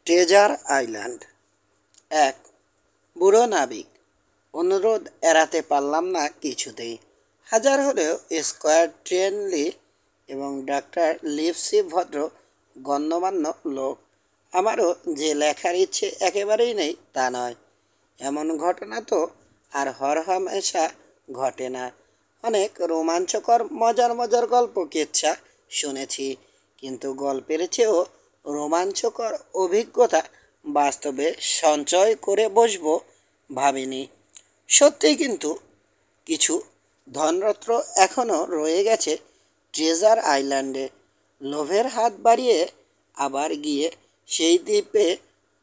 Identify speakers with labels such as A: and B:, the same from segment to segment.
A: Treasure island. এক বুড়ো নাবিক। অনুরোধ এড়াতে পারলাম না কিছুতেই। হাজার হলেও স্কোয়ার ট্রেনলি এবং ডাক্তার লিপসি ভদ্র গণ্যমান্য লোক। আমারও যে লেখার ইচ্ছে একেবারেই নেই তা নয়। এমন ঘটনা তো আর হরহামেশা ঘটে না। অনেক রোমাঞ্চকর মজার মজার গল্প কেচ্ছা শুনেছি, কিন্তু গল্পের চেয়েও রোমাঞ্চকর অভিজ্ঞতা বাস্তবে সঞ্চয় করে বসবো ভাবিনি। সত্যিই কিন্তু কিছু ধনরত্ন এখনও রয়ে গেছে ট্রেজার আইল্যান্ডে। লোভের হাত বাড়িয়ে আবার গিয়ে সেই দ্বীপে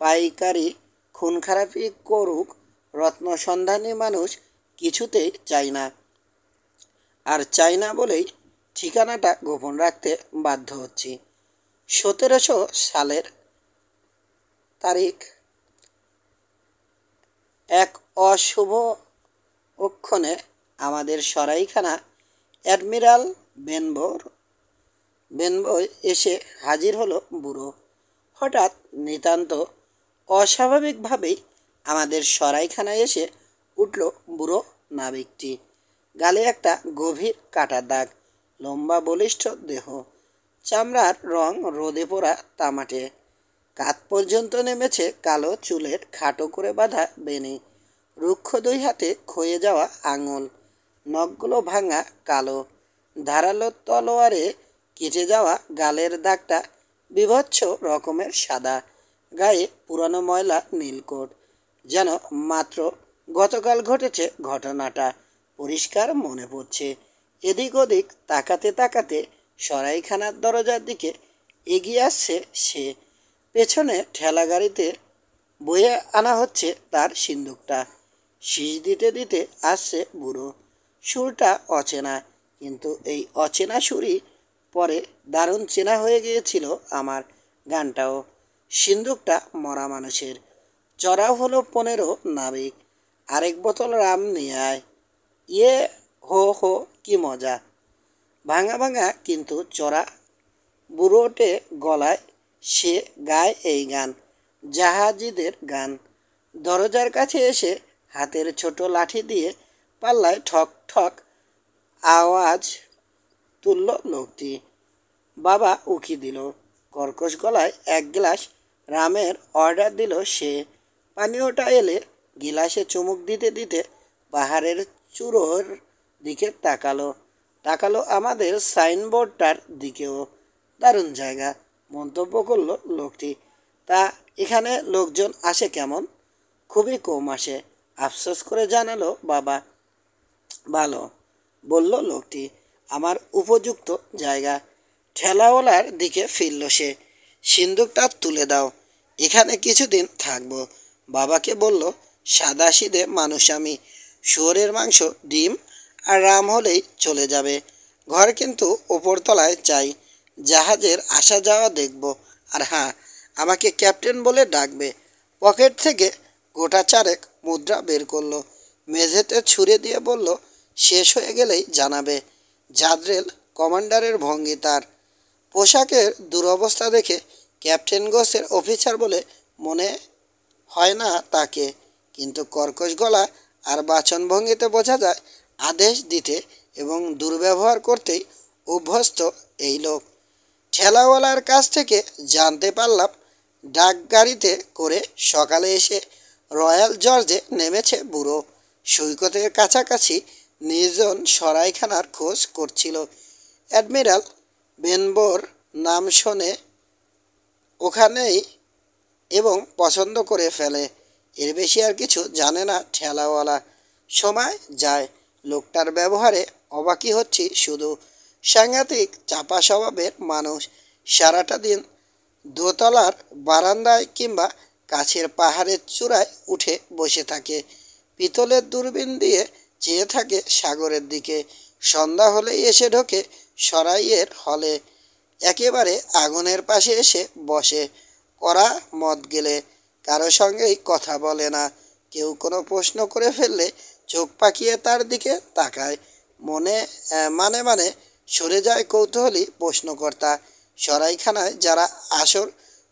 A: পাইকারি খুন খারাপি করুক রত্ন সন্ধানী মানুষ কিছুতেই চাই না। আর চাই না বলেই ঠিকানাটা গোপন রাখতে বাধ্য হচ্ছি। 1700 সালের তারিখ, এক অশুভ অক্ষণে আমাদের সরাইখানা অ্যাডমিরাল বেনবয় এসে হাজির হলো বুড়ো। হঠাৎ নিতান্ত অস্বাভাবিকভাবেই আমাদের সরাইখানায় এসে উঠল বুড়ো নাবিকটি। গালে একটা গভীর কাটার দাগ, লম্বা বলিষ্ঠ দেহ, চামড়ার রং রোদে পোড়া তামাটে, কাঁধ পর্যন্ত নেমেছে কালো চুলের খাটো করে বাঁধা বেনি, রুক্ষ দুই হাতে ক্ষয়ে যাওয়া আঙুল, নখগুলো ভাঙা কালো, ধারালো তলোয়ারে কেটে যাওয়া গালের দাগটা বীভৎস রকমের সাদা, গায়ে পুরানো ময়লা নীলকোট, যেন মাত্র গতকাল ঘটেছে ঘটনাটা পরিষ্কার মনে পড়ছে। এদিক ওদিক তাকাতে তাকাতে সরাইখানার দরজার দিকে এগিয়ে আসছে সে। পেছনে ঠেলা গাড়িতে বয়ে আনা হচ্ছে তার সিন্দুকটা। শীষ দিতে দিতে আসছে বুড়ো। সুরটা অচেনা, কিন্তু এই অচেনা সুরই পরে দারুণ চেনা হয়ে গিয়েছিল আমার। গানটাও। সিন্দুকটা মরা মানুষের। চড়াও হলো 15 নাবিক। আরেক বোতল রাম নিয়ে আয়। ইয়ে হো হো, কি মজা। ভাঙা ভাঙা কিন্তু চড়া বুড়োটে গলায় সে গায় এই গান, জাহাজিদের গান। দরজার কাছে এসে হাতের ছোট লাঠি দিয়ে পাল্লায় ঠক ঠক আওয়াজ তুলল লোকটি। বাবা উকি দিল। কর্কশ গলায় এক গ্লাস রামের অর্ডার দিল সে। পানীয়টা এলে গিলাসে চুমুক দিতে দিতে পাহাড়ের চূড়োর দিকে তাকালো আমাদের সাইনবোর্ডটার দিকেও। দারুণ জায়গা, মন্তব্য করলো লোকটি। তা এখানে লোকজন আসে কেমন? খুবই কম আসে, আফসোস করে জানালো বাবা। ভালো, বলল লোকটি। আমার উপযুক্ত জায়গা। ঠেলাওয়ালার দিকে ফিরল সে। সিন্দুকটা তুলে দাও, এখানে কিছুদিন থাকবো। বাবাকে বলল, সাদাসিধে মানুষ আমি। শুয়োরের মাংস, ডিম আর রাম হলেই চলে যাবে। ঘর কিন্তু ওপরতলায় চাই। জাহাজের আসা যাওয়া দেখব। আর হ্যাঁ, আমাকে ক্যাপ্টেন বলে ডাকবে। পকেট থেকে গোটা চারেক মুদ্রা বের করলো, মেঝেতে ছুঁড়ে দিয়ে বলল, শেষ হয়ে গেলেই জানাবে। জাদ্রেল কমান্ডারের ভঙ্গি তার। পোশাকের দুরবস্থা দেখে ক্যাপ্টেন গোসের অফিসার বলে মনে হয় না তাকে, কিন্তু কর্কশ গলা আর বাচনভঙ্গিতে বোঝা যায় আদেশ দিতে এবং দুর্ব্যবহার করতেই অভ্যস্ত এই লোক। ঠেলাওয়ালার কাছ থেকে জানতে পারলাম ডাক গাড়িতে করে সকালে এসে রয়্যাল জর্জে নেমেছে বুড়ো। সৈকতের কাছাকাছি নির্জন সরাইখানার খোঁজ করছিল। অ্যাডমিরাল বেনবোর নাম শোনে ওখানেই এবং পছন্দ করে ফেলে। এর বেশি আর কিছু জানে না ঠেলাওয়ালা। সময় যায়, লোকটার ব্যবহারে অবাকই হচ্ছি শুধু। সাংঘাতিক চাপা স্বভাবের মানুষ। সারাটা দিন দোতলার বারান্দায় কিংবা কাছের পাহাড়ের চূড়ায় উঠে বসে থাকে। পিতলের দূরবীন দিয়ে চেয়ে থাকে সাগরের দিকে। সন্ধ্যা হলেই এসে ঢোকে সরাইয়ের হলে। একেবারে আগুনের পাশে এসে বসে। কড়া মদ গেলে কারো সঙ্গেই কথা বলে না। কেউ কোনো প্রশ্ন করে ফেললে চোখ পাকিয়ে তার দিকে তাকায়। মানে মানে সরে যায় কৌতূহলী প্রশ্নকর্তা। সরাইখানায় যারা আসর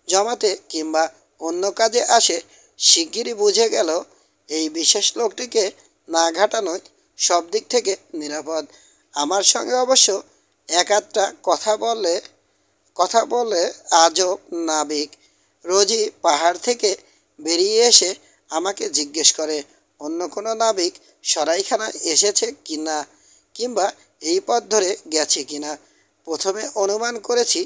A: জমাতে কিংবা অন্য কাজে আসে, শিগগিরই বুঝে গেল এই বিশেষ লোকটিকে না ঘাটানোই সব দিক থেকে নিরাপদ। আমার সঙ্গে অবশ্য এক আধটা কথা বলে আজব নাবিক রোজই পাহাড় থেকে বেরিয়ে এসে আমাকে জিজ্ঞেস করে অন্য কোনো নাবিক সরাইখানায় এসেছে কি না, কিংবা এই পথ ধরে গেছে কি না। প্রথমে অনুমান করেছি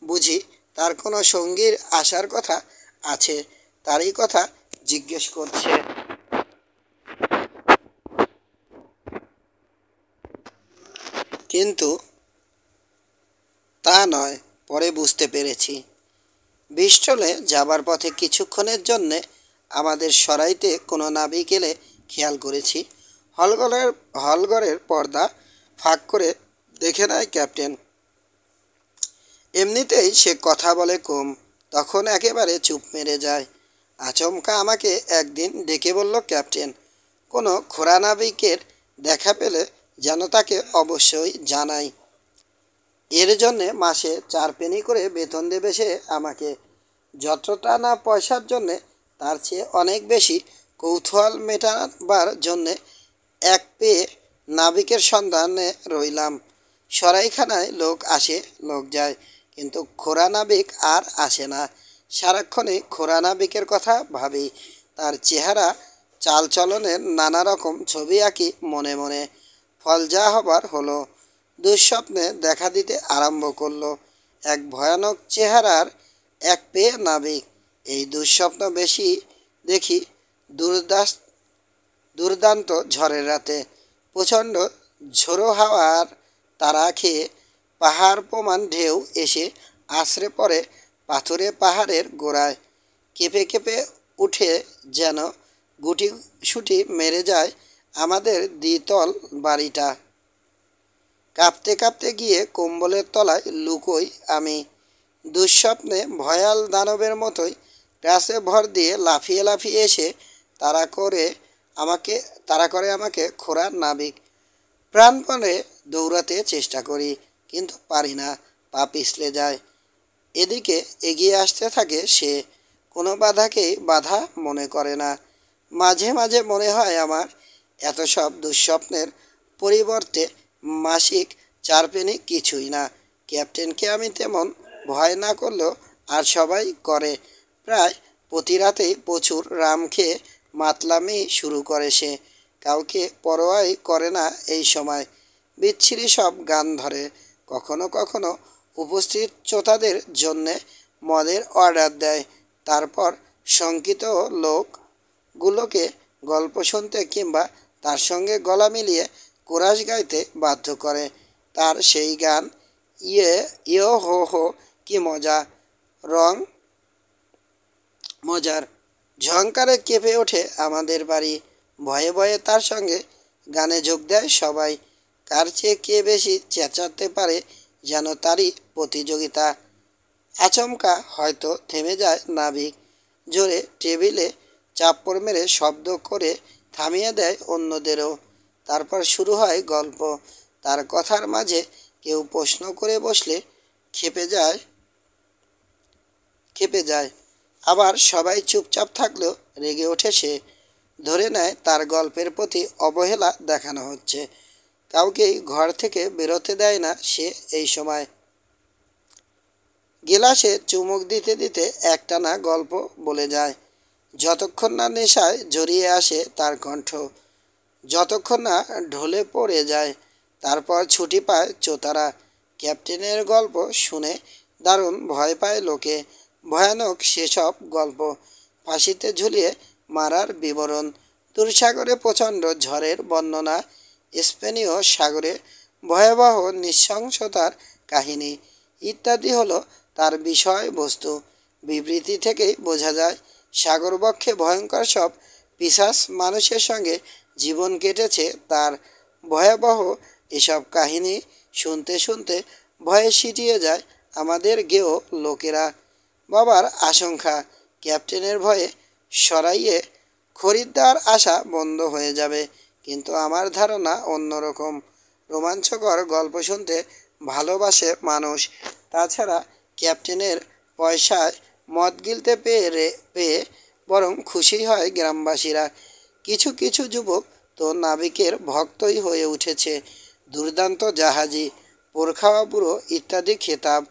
A: বুঝি তার কোনো সঙ্গীর আসার কথা আছে, তারই কথা জিজ্ঞেস করছে। কিন্তু তা নয়, পরে বুঝতে পেরেছি। বিষ্টলে যাবার পথে কিছুক্ষণের জন্যে আমাদের সরাইতে কোনো নাবিক এলে খেয়াল করেছি হলঘরের পর্দা ফাঁক করে দেখে নেয় ক্যাপ্টেন। এমনিতেই সে কথা বলে কম, তখন একেবারে চুপ মেরে যায়। আচমকা আমাকে একদিন ডেকে বলল ক্যাপ্টেন, কোনো খোঁড়া নাবিকের দেখা পেলে যেন তাকে অবশ্যই জানাই। এর জন্যে মাসে 4 পেনি করে বেতন দেবে সে আমাকে। যতটা না পয়সার জন্যে, তার চেয়ে অনেক বেশি কৌতূহল মেটাবার জন্যে এক পেয়ে নাবিকের সন্ধানে রইলাম। সরাইখানায় লোক আসে লোক যায়, কিন্তু খোঁড়া নাবিক আর আসে না। সারাক্ষণই খোঁড়া নাবিকের কথা ভাবি, তার চেহারা চালচলনের নানা রকম ছবি আঁকি মনে মনে। ফল যা হবার হলো, দুঃস্বপ্নে দেখা দিতে আরম্ভ করলো এক ভয়ানক চেহারার এক পেয়ে নাবিক। এই দুঃস্বপ্ন বেশি দেখি দুর্দান্ত ঝড়ের রাতে। প্রচণ্ড ঝোড়ো হাওয়ার তাড়া খেয়ে পাহাড় প্রমাণ ঢেউ এসে আছড়ে পড়ে পাথুরে পাহাড়ের গোড়ায়। কেঁপে কেঁপে উঠে যেন গুটিসুটি মেরে যায় আমাদের দ্বিতল বাড়িটা। কাঁপতে কাঁপতে গিয়ে কম্বলের তলায় লুকোই আমি। দুঃস্বপ্নে ভয়াল দানবের মতোই গ্রাসে ভর দিয়ে লাফিয়ে লাফিয়ে এসে তাড়া করে আমাকে খোঁড়া নাবিক। প্রাণপণে দৌড়াতে চেষ্টা করি, কিন্তু পারি না, পা পিছলে যায়। এদিকে এগিয়ে আসতে থাকে সে, কোনো বাধাকেই বাধা মনে করে না। মাঝে মাঝে মনে হয় আমার এত সব দুঃস্বপ্নের পরিবর্তে মাসিক 4 পেনি কিছুই না। ক্যাপ্টেনকে আমি তেমন ভয় না করলেও আর সবাই করে। প্রায় প্রতি রাতেই প্রচুর রাম খেয়ে মাতলামি শুরু করে সে। কাউকে পরোয়াই করে না এই সময়। বিচ্ছিরি সব গান ধরে। কখনো কখনো উপস্থিত শ্রোতাদের জন্যে মদের অর্ডার দেয়। তারপর শঙ্কিত লোকগুলোকে গল্প শুনতে কিংবা তার সঙ্গে গলা মিলিয়ে কোরাস গাইতে বাধ্য করে। তার সেই গান ইয়ে হো হো কি মজার। ঝংকারে কেঁপে ওঠে আমাদের বাড়ি। ভয়ে ভয়ে তার সঙ্গে গানে যোগ দেয় সবাই। কার চেয়ে কে বেশি চেঁচাতে পারে যেন তারই প্রতিযোগিতা। আচমকা হয়তো থেমে যায় নাবিক, জোরে টেবিলে চাপড় মেরে শব্দ করে থামিয়ে দেয় অন্যদেরও। তারপর শুরু হয় গল্প। তার কথার মাঝে কেউ প্রশ্ন করে বসলে খেপে যায়। আবার সবাই চুপচাপ থাকলেও রেগে ওঠে সে। ধরে নেয় তার গল্পের প্রতি অবহেলা দেখানো হচ্ছে। কাউকেই ঘর থেকে বেরোতে দেয় না সে এই সময়। গিলাসে চুমুক দিতে দিতে একটানা গল্প বলে যায়, যতক্ষণ না নেশায় জড়িয়ে আসে তার কণ্ঠ, যতক্ষণ না ঢলে পড়ে যায়। তারপর ছুটি পায় চোতারা। ক্যাপ্টেনের গল্প শুনে দারুণ ভয় পায় লোকে। ভয়ানক সেসব গল্প। ফাঁসিতে ঝুলিয়ে মারার বিবরণ, দূরসাগরে প্রচণ্ড ঝড়ের বর্ণনা, স্পেনীয় সাগরে ভয়াবহ নৃশংসতার কাহিনী ইত্যাদি হলো তার বিষয়বস্তু। বিবৃতি থেকেই বোঝা যায় সাগরবক্ষে ভয়ঙ্কর সব পিশাচ মানুষের সঙ্গে জীবন কেটেছে তার। ভয়াবহ এসব কাহিনী শুনতে শুনতে ভয়ে সিটিয়ে যায় আমাদের গেঁয়ো লোকেরা। বাবার আশঙ্কা, ক্যাপ্টেনের ভয়ে সরাইয়ে খরিদ্দার আসা বন্ধ হয়ে যাবে। কিন্তু আমার ধারণা অন্যরকম। রোমাঞ্চকর গল্প শুনতে ভালোবাসে মানুষ। তাছাড়া ক্যাপ্টেনের পয়সায় মদ গিলতে পেয়ে বরং খুশি হয় গ্রামবাসীরা। কিছু কিছু যুবক তো নাবিকের ভক্তই হয়ে উঠেছে। দুর্দান্ত জাহাজি, পোরখাওয়া বুড়ো ইত্যাদি খেতাব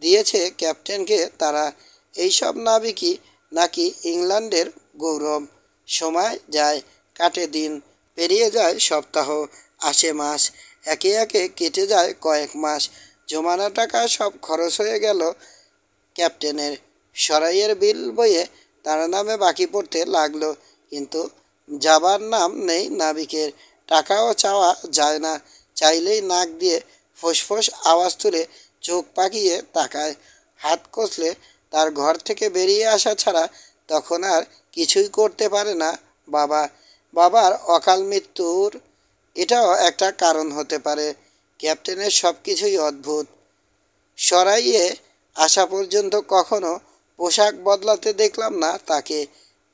A: দিয়েছে ক্যাপ্টেনকে তারা। এইসব নাবিকই নাকি ইংল্যান্ডের গৌরব। সময় যায়, কাটে দিন, পেরিয়ে যায় সপ্তাহ, আসে মাস, একে একে কেটে যায় কয়েক মাস। জমানো টাকা সব খরচ হয়ে গেল ক্যাপ্টেনের। সরাইয়ের বিল বইয়ে তার নামে বাকি পড়তে লাগলো, কিন্তু যাবার নাম নেই নাবিকের। টাকাও চাওয়া যায় না, চাইলেই নাক দিয়ে ফোঁস আওয়াজ তুলে চোখ পাকিয়ে তাকায়। হাত কষলে তার ঘর থেকে বেরিয়ে আসা ছাড়া তখন আর কিছুই করতে পারে না বাবা। বাবার অকাল মৃত্যুর এটাও একটা কারণ হতে পারে। ক্যাপ্টেনের সব কিছুই অদ্ভুত। সরাইয়ে আসা পর্যন্ত কখনো পোশাক বদলাতে দেখলাম না তাকে,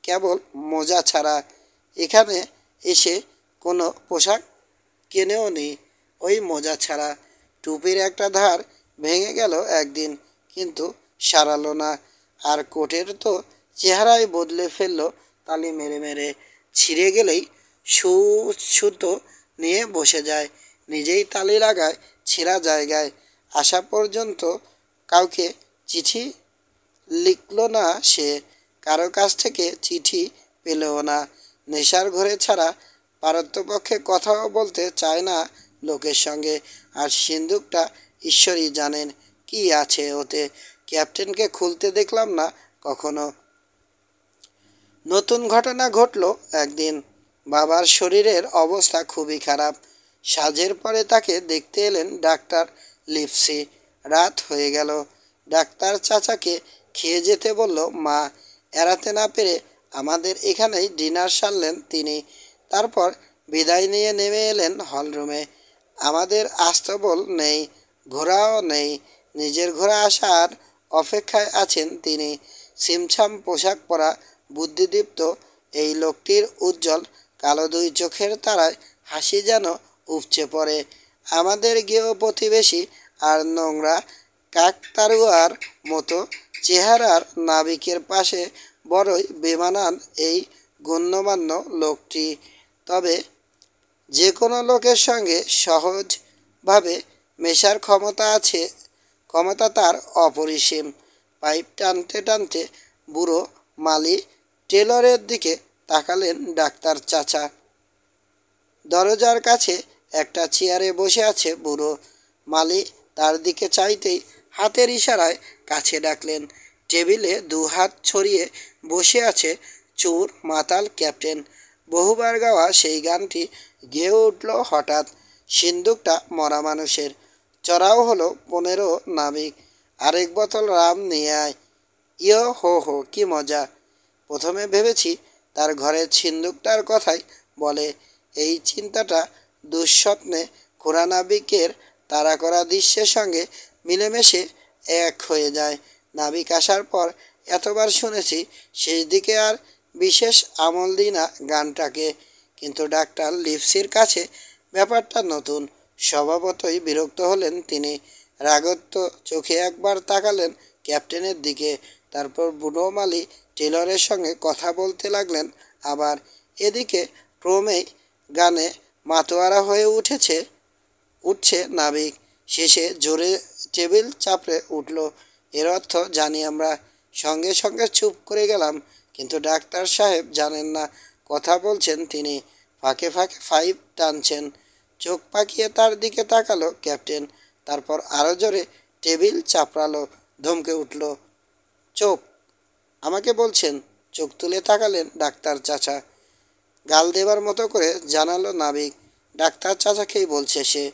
A: কেবল মোজা ছাড়া। এখানে এসে কোনো পোশাক কেনেও নি, ওই মোজা ছাড়া। টুপির একটা ধার ভেঙে গেল একদিন, কিন্তু সারালো না। আর কোটের তো চেহারাই বদলে ফেললো তালি মেরে মেরে। ছিঁড়ে গেলেই সুতো নিয়ে বসে যায়, নিজেই তালি লাগায় ছেঁড়া জায়গায়। আসা পর্যন্ত কাউকে চিঠি লিখল না সে, কারো কাছ থেকে চিঠি পেলেও না। নেশার ঘরে ছাড়া পারতপক্ষে কথাও বলতে চায় না লোকের সঙ্গে। আর সিন্দুকটা ঈশ্বরই জানেন কি আছে ওতে, ক্যাপ্টেনকে খুলতে দেখলাম না কখনো। নতুন ঘটনা ঘটল একদিন। বাবার শরীরের অবস্থা খুবই খারাপ। সাঁঝের পরে তাকে দেখতে এলেন ডাক্তার লিপসি। রাত হয়ে গেল। ডাক্তার চাচাকে খেয়ে যেতে বলল মা। এড়াতে না পেরে আমাদের এখানেই ডিনার সারলেন তিনি। তারপর বিদায় নিয়ে নেমে এলেন হলরুমে। আমাদের আস্তাবল নেই, ঘোড়াও নেই, নিজের ঘোড়া আসার অপেক্ষায় আছেন তিনি। ছিমছাম পোশাক পরা বুদ্ধিদীপ্ত এই লোকটির উজ্জ্বল কালো দুই চোখের তারায় হাসি যেন উপচে পড়ে। আমাদের গেও প্রতিবেশী আর নোংরা কাকতাড়ুয়ার মতো চেহারার নাবিকের পাশে বড়ই বেমানান এই গণ্যমান্য লোকটি। তবে যে কোনো লোকের সঙ্গে সহজভাবে মেশার ক্ষমতা তার অপরিসীম। পাইপ টানতে টানতে বুড়ো মালি টেলরের দিকে তাকালেন ডাক্তার চাচা। দরজার কাছে একটা চেয়ারে বসে আছে বুড়ো মালি। তার দিকে চাইতেই হাতের ইশারায় কাছে ডাকলেন। টেবিলে দু হাত ছড়িয়ে বসে আছে চোর মাতাল ক্যাপ্টেন। বহুবার গাওয়া সেই গানটি গেয়ে উঠল হঠাৎ। সিন্দুকটা মরা মানুষের। চড়াও হলো 15 নাবিক। আরেক বোতল রাম নিয়ে আয়। ইয়ো হো হো, কি মজা। প্রথমে ভেবেছি তার ঘরের সিন্দুকটার কথাই বলে। এই চিন্তাটা দুঃস্বপ্নে খোঁড়া নাবিকের তাড়া করা দৃশ্যের সঙ্গে মিলেমিশে এক হয়ে যায়। নাবিক আসার পর এতবার শুনেছি, শেষ দিকে আর বিশেষ আমল দিই না গানটাকে। কিন্তু ডাক্তার লিপসির কাছে ব্যাপারটা নতুন। স্বভাবতই বিরক্ত হলেন তিনি। রাগত্ব চোখে একবার তাকালেন ক্যাপ্টেনের দিকে, তারপর বুড়ো মালি টেলরের সঙ্গে কথা বলতে লাগলেন আবার। এদিকে ক্রমেই গানে মাতোয়ারা হয়ে উঠছে নাবিক। শেষে জোরে টেবিল চাপড়ে উঠল। এর অর্থ জানি আমরা। সঙ্গে সঙ্গে চুপ করে গেলাম। কিন্তু ডাক্তার সাহেব জানেন না কথা বলছেন তিনি, ফাঁকে ফাঁকে পাইপ টানছেন। চোখ পাকিয়ে তার দিকে তাকালো ক্যাপ্টেন, তারপর আরো জোরে টেবিল চাপড়ালো। ধমকে উঠল, চোখ আমাকে বলছেন? চোখ তুলে তাকালেন ডাক্তার চাচা। গাল দেবার মতো করে জানালো নাবিক, ডাক্তার চাচাকেই বলছে সে।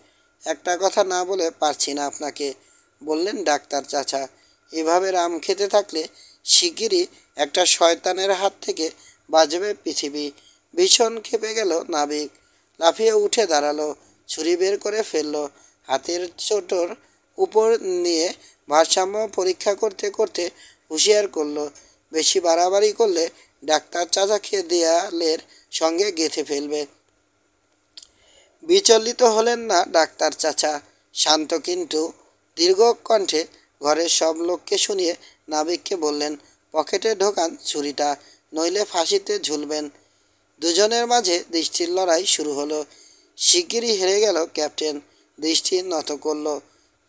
A: একটা কথা না বলে পারছি না আপনাকে, বললেন ডাক্তার চাচা। এভাবে রাম খেতে থাকলে শিগগিরই একটা শয়তানের হাত থেকে বাঁচবে পৃথিবী। ভীষণ ক্ষেপে গেল নাবিক। লাফিয়ে উঠে দাঁড়ালো, ছুরি বের করে ফেললো। হাতের চোটর উপর নিয়ে ভারসাম্য পরীক্ষা করতে করতে হুঁশিয়ার করলো, বেশি বাড়াবাড়ি করলে ডাক্তার চাচাকে দেয়ালের সঙ্গে গেঁথে ফেলবে। বিচলিত হলেন না ডাক্তার চাচা। শান্ত কিন্তু দীর্ঘ কণ্ঠে ঘরের সব লোককে শুনিয়ে নাবিককে বললেন, পকেটে ঢোকান ছুরিটা, নইলে ফাঁসিতে ঝুলবেন। দুজনের মাঝে দৃষ্টির লড়াই শুরু হলো। শিগগিরই হেরে গেল ক্যাপ্টেন, দৃষ্টি নত করল,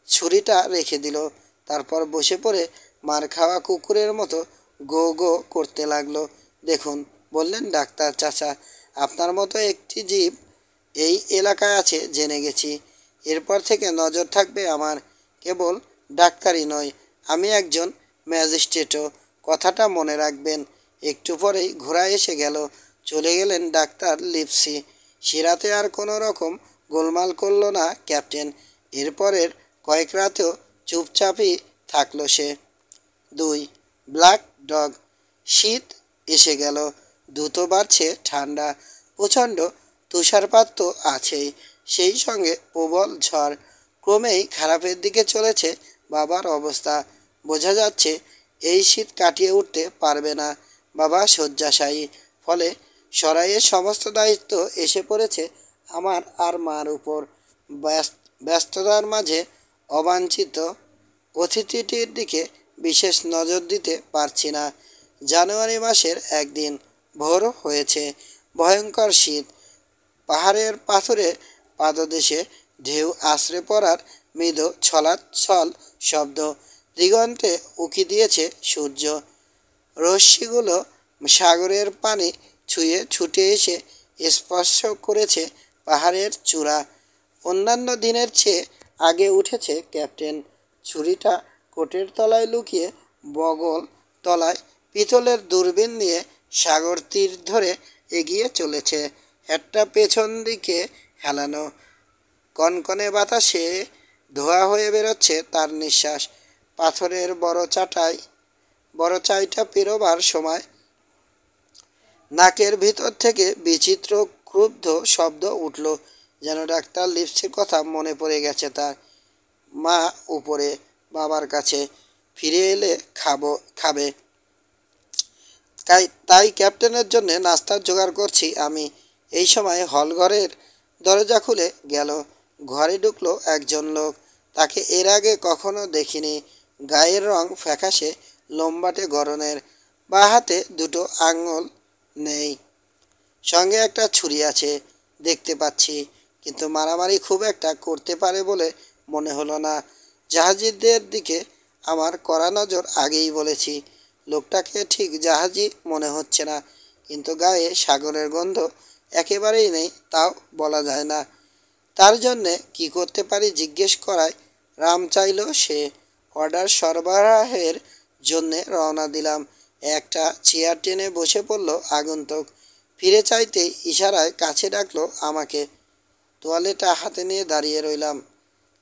A: ছুরিটা রেখে দিল। তারপর বসে পড়ে মার খাওয়া কুকুরের মতো গো গো করতে লাগলো। দেখুন, বললেন ডাক্তার চাচা, আপনার মতো একটি জীব এই এলাকায় আছে জেনে গেছি। এরপর থেকে নজর থাকবে আমার। কেবল ডাক্তারই নয়, আমি একজন ম্যাজিস্ট্রেটও, কথাটা মনে রাখবেন। একটু পরেই ঘোড়া এসে গেল। চলে গেলেন ডাক্তার লিপসি। সিরাতে আর কোনো রকম গোলমাল করল না ক্যাপ্টেন। এরপরের কয়েক রাতেও চুপচাপই থাকলো সে। 2. Black dog. শীত এসে গেল, দ্রুত বাড়ছে ঠান্ডা, প্রচণ্ড তুষারপাত তো আছেই, সেই সঙ্গে প্রবল ঝড়। ক্রমেই খারাপের দিকে চলেছে বাবার অবস্থা। বোঝা যাচ্ছে এই শীত কাটিয়ে উঠতে পারবে না বাবা শয্যাশায়ী। ফলে সরাইয়ের সমস্ত দায়িত্ব এসে পড়েছে আমার আর মার উপর। ব্যস্ততার মাঝে অবাঞ্ছিত অতিথিটির দিকে বিশেষ নজর দিতে পারছি না। জানুয়ারি মাসের একদিন ভোর হয়েছে। ভয়ঙ্কর শীত। পাহাড়ের পাথুরে পাদদেশে ঢেউ আছড়ে পড়ার মৃদু ছলাৎছল শব্দ। দিগন্তে উকি দিয়েছে সূর্য। রশ্মিগুলো সাগরের পানি ছুঁয়ে ছুটে এসে স্পর্শ করেছে পাহাড়ের চূড়া। অন্যান্য দিনের চেয়ে আগে উঠেছে ক্যাপ্টেন। ছুরিটা কোটের তলায় লুকিয়ে বগল তলায় পিতলের দূরবীন নিয়ে সাগর তীর ধরে এগিয়ে চলেছে। হ্যাটটা পেছন দিকে হেলানো। কনকনে বাতাসে ধোঁয়া হয়ে বেরোচ্ছে তার নিঃশ্বাস। পাথরের বড় চাইটা পেরোবার সময় নাকের ভিতর থেকে বিচিত্র ক্রুদ্ধ শব্দ উঠল, যেন ডাক্তার লিপসির কথা মনে পড়ে গেছে তার। মা উপরে বাবার কাছে, ফিরে এলে খাবে। তাই ক্যাপ্টেনের জন্য নাস্তার জোগাড় করছি আমি। এই সময় হলঘরের দরজা খুলে গেল। ঘরে ঢুকলো একজন লোক। তাকে এর আগে কখনো দেখিনি। গায়ের রং ফ্যাকাশে, লম্বাটে গড়নের, বাঁ হাতে দুটো আঙুল নেই, সঙ্গে একটা ছুরি আছে দেখতে পাচ্ছি, কিন্তু মারামারি খুব একটা করতে পারে বলে মনে হলো না। জাহাজিদের দিকে আমার কড়া নজর আগেই বলেছি। লোকটাকে ঠিক জাহাজি মনে হচ্ছে না, কিন্তু গায়ে সাগরের গন্ধ একেবারেই নেই তাও বলা যায় না। তার জন্যে কি করতে পারি জিজ্ঞেস করায় রাম চাইল সে। অর্ডার সরবরাহের জন্যে রওনা দিলাম। একটা চেয়ার টেনে বসে পড়ল আগন্তুক। ফিরে চাইতেই ইশারায় কাছে ডাকলো আমাকে। তোয়ালেটা হাতে নিয়ে দাঁড়িয়ে রইলাম।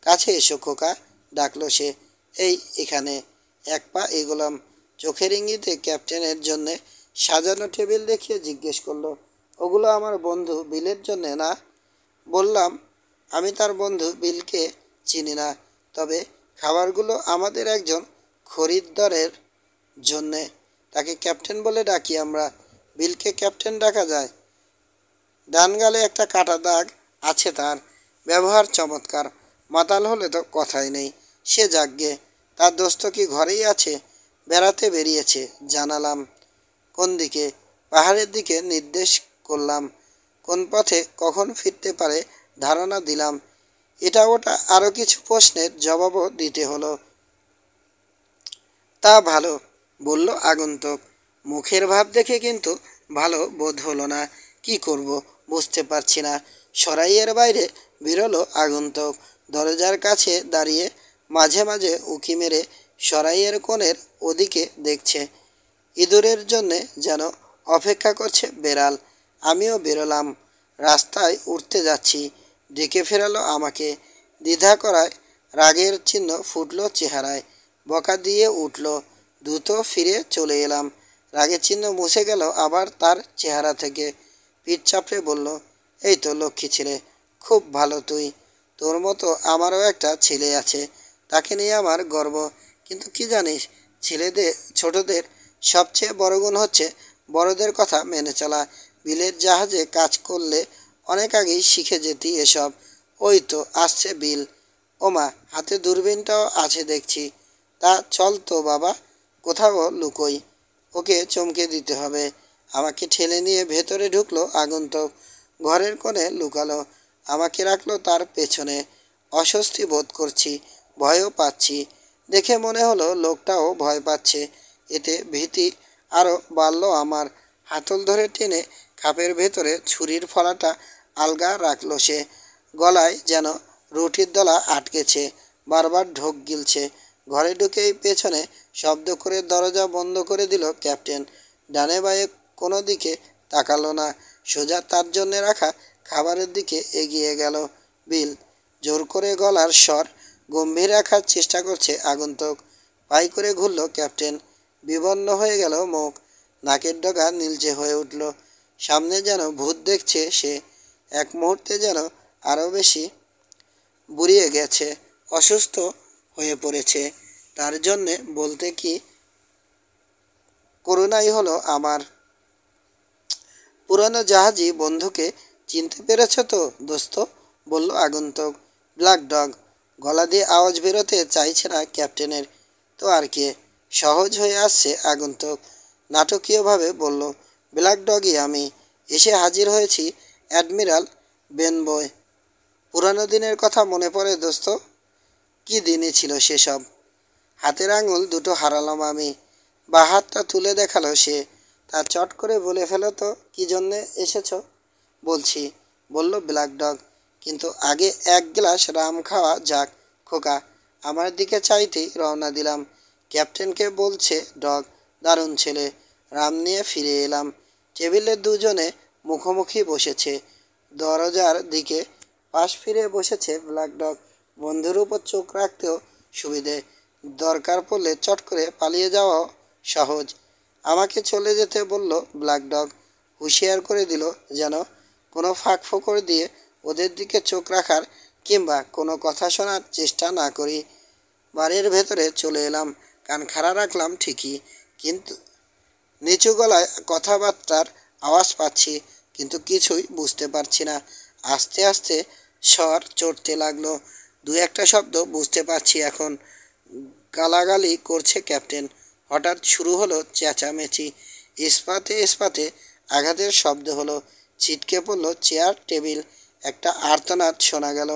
A: কাছে এসো খোকা, ডাকলো সে। এই এখানে। এক পা এগোলাম। চোখের ইঙ্গিতে ক্যাপ্টেনের জন্যে সাজানো টেবিল দেখিয়ে জিজ্ঞেস করলো, ওগুলো আমার বন্ধু বিলের জন্যে না? বললাম আমি তার বন্ধু বিলকে চিনি না, তবে খাবারগুলো আমাদের একজন খরিদ্দারের জন্যে। তাকে ক্যাপ্টেন বলে ডাকি আমরা। বিলকে ক্যাপ্টেন ডাকা যায়? ডান গালে একটা কাটা দাগ আছে তার। ব্যবহার চমৎকার। মাতাল হলে তো কথাই নেই। সে যাকগে। তার দোস্ত কি ঘরেই আছে? বেড়াতে বেরিয়েছে জানালাম। কোন দিকে? পাহাড়ের দিকে নির্দেশ করলাম। কোন পথে কখন ফিরতে পারে ধারণা দিলাম। এটা ওটা আরও কিছু প্রশ্নের জবাবও দিতে হলো। তা ভালো, বলল আগন্তুক। মুখের ভাব দেখে কিন্তু ভালো বোধ হলো না। কি করব বুঝতে পারছি না। সরাইয়ের বাইরে বেরোলো আগন্তুক। দরজার কাছে দাঁড়িয়ে মাঝে মাঝে উঁকি মেরে সরাইয়ের কোণের ওদিকে দেখছে। ইঁদুরের জন্যে যেন অপেক্ষা করছে বেড়াল। আমিও বেরোলাম। রাস্তায় উঠতে যাচ্ছি, ডেকে ফেরালো আমাকে। দ্বিধা করায় রাগের চিহ্ন ফুটল চেহারায়। বকা দিয়ে উঠল। দ্রুত ফিরে চলে এলাম। রাগের চিহ্ন মুছে গেল আবার তার চেহারা থেকে। পিঠ চাপড়ে বলল, এই তো লক্ষ্মী ছেলে, খুব ভালো তুই। তোর মতো আমারও একটা ছেলে আছে, তাকে নিয়ে আমার গর্ব। কিন্তু কি জানিস, ছোটদের সবচেয়ে বড় গুণ হচ্ছে বড়দের কথা মেনে চলা। বিলের জাহাজে কাজ করলে অনেক আগেই শিখে যেতি এসব। ওই তো আসছে বিল। ওমা, হাতে দূরবীনটাও আছে দেখছি। তা চল তো বাবা, কোথাও লুকোই। ওকে চমকে দিতে হবে। আমাকে ঠেলে নিয়ে ভেতরে ঢুকলো আগন্তুক। ঘরের কোণে লুকালো, আমাকে রাখলো তার পেছনে। অস্বস্তি বোধ করছি, ভয়ও পাচ্ছি। দেখে মনে হলো লোকটাও ভয় পাচ্ছে। এতে ভীতি আরও বাড়ল আমার। হাতল ধরে টেনে খাপের ভেতরে ছুরির ফলাটা আলগা রাখলো সে। গলায় যেন রুটির দলা আটকেছে, বারবার ঢোক গিলছে। ঘরে ঢুকেই পেছনে শব্দ করে দরজা বন্ধ করে দিল ক্যাপ্টেন। ডানে বাঁয়ে কোনো দিকে তাকালো না, সোজা তার জন্যে রাখা খাবারের দিকে এগিয়ে গেল। বিল। জোর করে গলার স্বর গম্ভীর রাখার চেষ্টা করছে আগন্তুক। পাই করে ঘুরল ক্যাপ্টেন। বিবর্ণ হয়ে গেল মুখ, নাকের ডগা নীলচে হয়ে উঠল। সামনে যেন ভূত দেখছে সে। এক মুহূর্তে যেন আরও বেশি বুড়িয়ে গেছে, অসুস্থ হয়ে পড়েছে। তার জন্যে বলতে কি করুণাই হলো আমার। পুরনো জাহাজি বন্ধুকে চিনতে পেরেছ তো দোস্ত, বলল আগন্তুক। Black dog. গলা দিয়ে আওয়াজ বেরোতে চাইছে না ক্যাপ্টেনের। তো আর কে? সহজ হয়ে আসছে আগন্তুক। নাটকীয়ভাবে বলল, ব্ল্যাক ডগই আমি। এসে হাজির হয়েছি অ্যাডমিরাল বেনবয়। পুরানো দিনের কথা মনে পড়ে দোস্ত? কি দিনই ছিল সেসব। হাতের আঙুল দুটো হারালাম আমি। বা হাতটা তুলে দেখালো সে। তা চট করে বলে ফেলো তো কি জন্যে এসেছ। বলছি, বলল ব্ল্যাক ডগ। কিন্তু আগে এক গ্লাস রাম খাওয়া যাক খোকা। আমার দিকে চাইতেই রওনা দিলাম। ক্যাপ্টেনকে বলছে ডগ, দারুণ ছেলে। রাম নিয়ে ফিরে এলাম। টেবিলে দুজনে মুখোমুখি বসেছে। দরজার দিকে পাশ ফিরে বসেছে ব্ল্যাক ডগ। বন্ধুর উপর চোখ রাখতেও সুবিধে, দরকার পড়লে চট করে পালিয়ে যাওয়াও সহজ। আমাকে চলে যেতে বলল ব্ল্যাক ডগ। হুঁশিয়ার করে দিল যেন কোনো ফাঁক ফোকর দিয়ে ওদের দিকে চোখ রাখার কিংবা কোনো কথা শোনার চেষ্টা না করি। বাড়ির ভেতরে চলে এলাম। কান খাড়া রাখলাম ঠিকই, কিন্তু নিচু গলায় কথাবার্তার আওয়াজ পাচ্ছি, কিন্তু কিছুই বুঝতে পারছি না। আস্তে আস্তে স্বর চড়তে লাগলো। দু একটা শব্দ বুঝতে পারছি এখন। গালাগালি করছে ক্যাপ্টেন। হঠাৎ শুরু হলো চেঁচামেচি। ইস্পাতে ইস্পাতে আঘাতের শব্দ হলো। ছিটকে পড়ল চেয়ার টেবিল। একটা আর্তনাদ শোনা গেল।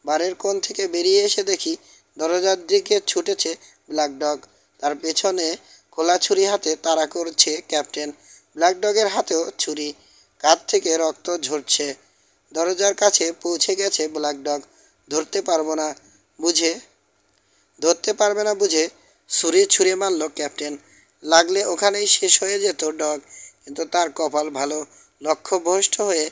A: বারের কোণ থেকে বেরিয়ে এসে দেখি দরজার দিকে ছুটেছে ব্ল্যাক ডগ। তার পেছনে খোলা ছুরি হাতে তাড়া করছে ক্যাপ্টেন। ব্ল্যাক ডগের হাতেও ছুরি, কাঁধ থেকে রক্ত ঝরছে। দরজার কাছে পৌঁছে গেছে ব্ল্যাক ডগ। ধরতে পারবো না বুঝে ধরতে পারবে না বুঝে ছুরি ছুঁড়ে মারল ক্যাপ্টেন। লাগলে ওখানেই শেষ হয়ে যেত ডগ, কিন্তু তার কপাল ভালো। লক্ষ্যভ্রষ্ট হয়ে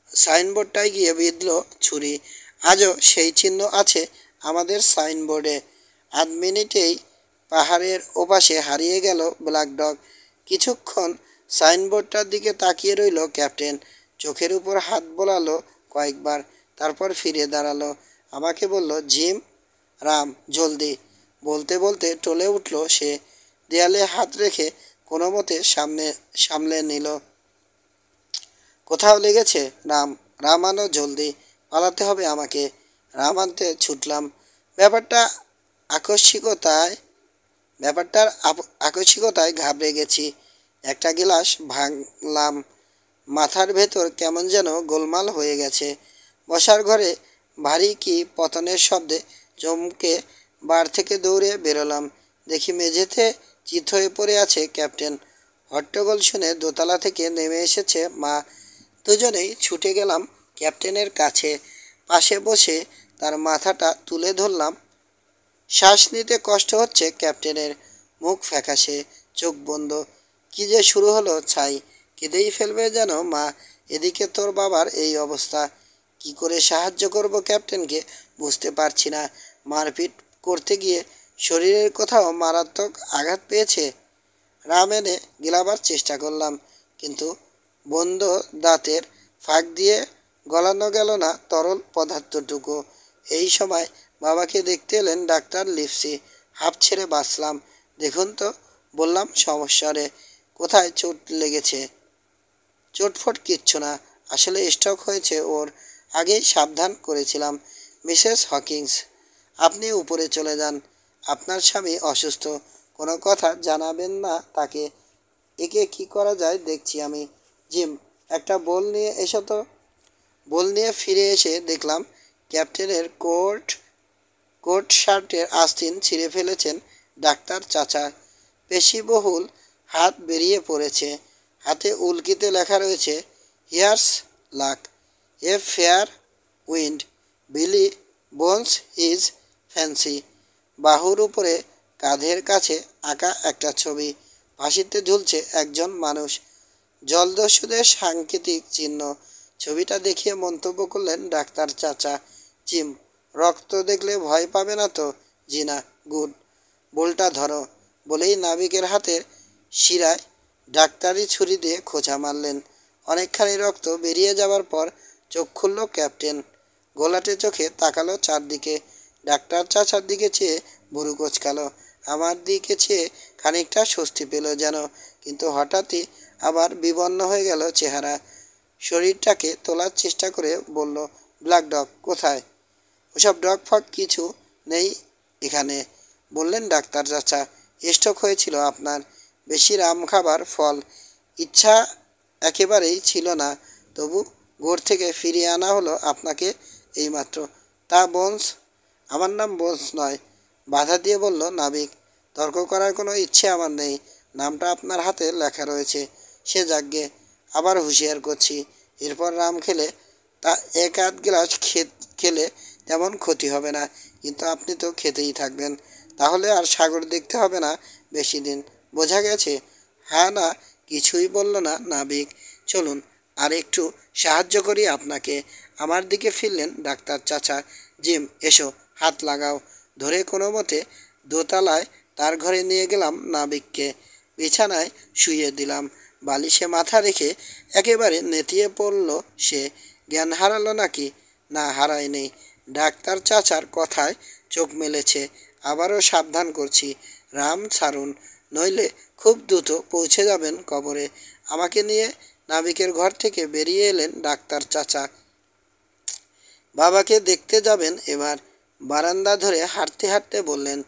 A: সাইনবোর্ডটায় গিয়ে বিঁধল ছুরি। আজও সেই চিহ্ন আছে আমাদের সাইনবোর্ডে। আধ মিনিটেই পাহাড়ের ওপাশে হারিয়ে গেল ব্ল্যাক ডগ। কিছুক্ষণ সাইনবোর্ডটার দিকে তাকিয়ে রইল ক্যাপ্টেন। চোখের উপর হাত বোলালো কয়েকবার, তারপর ফিরে দাঁড়ালো। আমাকে বলল, জিম, রাম, জলদি। বলতে বলতে টলে উঠল সে। দেয়ালে হাত রেখে কোনো মতে সামলে নিল। কোথাও লেগেছে রাম। রাম আনো জলদি, পালাতে হবে আমাকে। রাম আনতে ছুটলাম। ব্যাপারটা আকস্মিকতায় ব্যাপারটার আকস্মিকতায় ঘাবড়ে গেছি। একটা গিলাস ভাঙলাম। মাথার ভেতর কেমন যেন গোলমাল হয়ে গেছে। বসার ঘরে ভারী কি পতনের শব্দে চমকে বার থেকে দৌড়ে বেরোলাম। দেখি মেঝেতে চিত হয়ে পড়ে আছে ক্যাপ্টেন। হট্টগোল শুনে দোতলা থেকে নেমে এসেছে মা। দুজনেই ছুটে গেলাম ক্যাপ্টেনের কাছে। পাশে বসে তার মাথাটা তুলে ধরলাম। শ্বাস নিতে কষ্ট হচ্ছে ক্যাপ্টেনের। মুখ ফ্যাকাশে, চোখ বন্ধ। কি যে শুরু হলো ছাই, কেঁদেই ফেলবে যেন মা। এদিকে তোর বাবার এই অবস্থা। কি করে সাহায্য করব ক্যাপ্টেনকে বুঝতে পারছি না। মারপিট করতে গিয়ে শরীরের কোথাও মারাত্মক আঘাত পেয়েছে। রাম এনে গিলাবার চেষ্টা করলাম, কিন্তু বন্ধ দাঁতের ফাঁক দিয়ে গলানো গেল না তরল পদার্থটুকু। এই সময় বাবাকে দেখতে এলেন ডাক্তার লিপসি। হাঁপ ছেড়ে বাঁচলাম। দেখুন তো, বললাম সমস্যারে। কোথায় চোট লেগেছে? চোটফোট কিচ্ছু না, আসলে স্ট্রোক হয়েছে ওর। আগেই সাবধান করেছিলাম। মিসেস হকিন্স, আপনি উপরে চলে যান। আপনার স্বামী অসুস্থ, কোনো কথা জানাবেন না তাকে। একে কি করা যায় দেখছি আমি। জিম, একটা বল নিয়ে এসো তো। বল নিয়ে ফিরে এসে দেখলাম ক্যাপ্টেনের কোট শার্টের আস্তিন ছিঁড়ে ফেলেছেন ডাক্তার চাচা। পেশিবহুল হাত বেরিয়ে পড়েছে। হাতে উল্কিতে লেখা রয়েছে, here's lakh, a fair wind, বিলি বোনস হিজ ফ্যান্সি। বাহুর উপরে কাঁধের কাছে আঁকা একটা ছবি। ফাঁসিতে ঝুলছে একজন মানুষ, জলদস্যুদের সাংকেতিক চিহ্ন। ছবিটা দেখিয়ে মন্তব্য করলেন ডাক্তার চাচা, জিম, রক্ত দেখলে ভয় পাবে না তো? জি না। গুড, বলটা ধরো। বলেই নাবিকের হাতের শিরায় ডাক্তারি ছুরি দিয়ে খোঁচা মারলেন। অনেকখানি রক্ত বেরিয়ে যাবার পর চোখ খুলল ক্যাপ্টেন। ঘোলাটে চোখে তাকালো চারদিকে। ডাক্তার চাচার দিকে চেয়ে ভুরু কোঁচকালো। আমার দিকে চেয়ে খানিকটা স্বস্তি পেল যেন, কিন্তু হঠাৎই আবার বিবর্ণ হয়ে গেল চেহারা। শরীরটাকে তোলার চেষ্টা করে বলল, ব্ল্যাক ডগ কোথায়? ওসব ডগ ফগ কিছু নেই এখানে, বললেন ডাক্তার চাচা। স্ট্রোক হয়েছিল আপনার, বেশি রাম খাবার ফল। ইচ্ছা একেবারেই ছিল না, তবু ঘোর থেকে ফিরিয়ে আনা হলো আপনাকে এইমাত্র। তা বোনস? আমার নাম বোনস নয়, বাধা দিয়ে বলল নাবিক। তর্ক করার কোনো ইচ্ছে আমার নেই। নামটা আপনার হাতে লেখা রয়েছে, সে যাগ্যে। আবার হুঁশিয়ার করছি, এরপর রাম খেলে তা এক আধ গ্লাস খেলে তেমন ক্ষতি হবে না, কিন্তু আপনি তো খেতেই থাকবেন। তাহলে আর সাগর দেখতে হবে না বেশি দিন, বোঝা গেছে? হ্যাঁ না কিছুই বলল না নাবিক। চলুন আর একটু সাহায্য করি আপনাকে। আমার দিকে ফিরলেন ডাক্তার চাচা। জিম, এসো, হাত লাগাও। ধরে কোনো মতে দোতলায় তার ঘরে নিয়ে গেলাম নাবিককে। বিছানায় শুইয়ে দিলাম। বালিশে মাথা রেখে একেবারে নেতিয়ে পড়ল সে। জ্ঞান হারালো নাকি? না, হারায়নি। ডাক্তার চাচার কথায় চোখ মেলেছে। আবারও সাবধান করছি, রাম ছাড়ুন, নইলে খুব দ্রুত পৌঁছে যাবেন কবরে। আমাকে নিয়ে নাবিকের ঘর থেকে বেরিয়ে এলেন ডাক্তার চাচা। বাবাকে দেখতে যাবেন এবার। বারান্দা ধরে হাঁটতে হাঁটতে বললেন,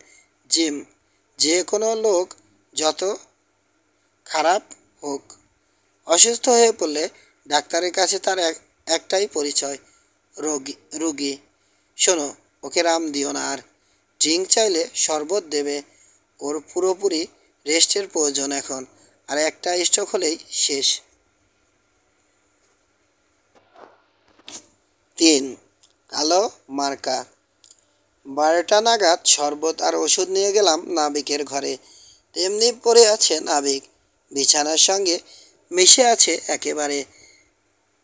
A: জিম, যে কোনো লোক যত খারাপ হোক, অসুস্থ হয়ে পড়লে ডাক্তারের কাছে তার একটাই পরিচয়, রুগী। শোনো, ওকে রাম দিও না আর। ড্রিঙ্ক চাইলে শরবত দেবে। ওর পুরোপুরি রেস্টের প্রয়োজন এখন, আর একটা স্ট্রোক হলেই শেষ। 3, কালো মার্কা। 12টা নাগাদ শরবত আর ওষুধ নিয়ে গেলাম নাবিকের ঘরে। তেমনি পড়ে আছে নাবিক, বিছানার সঙ্গে মিশে আছে একেবারে।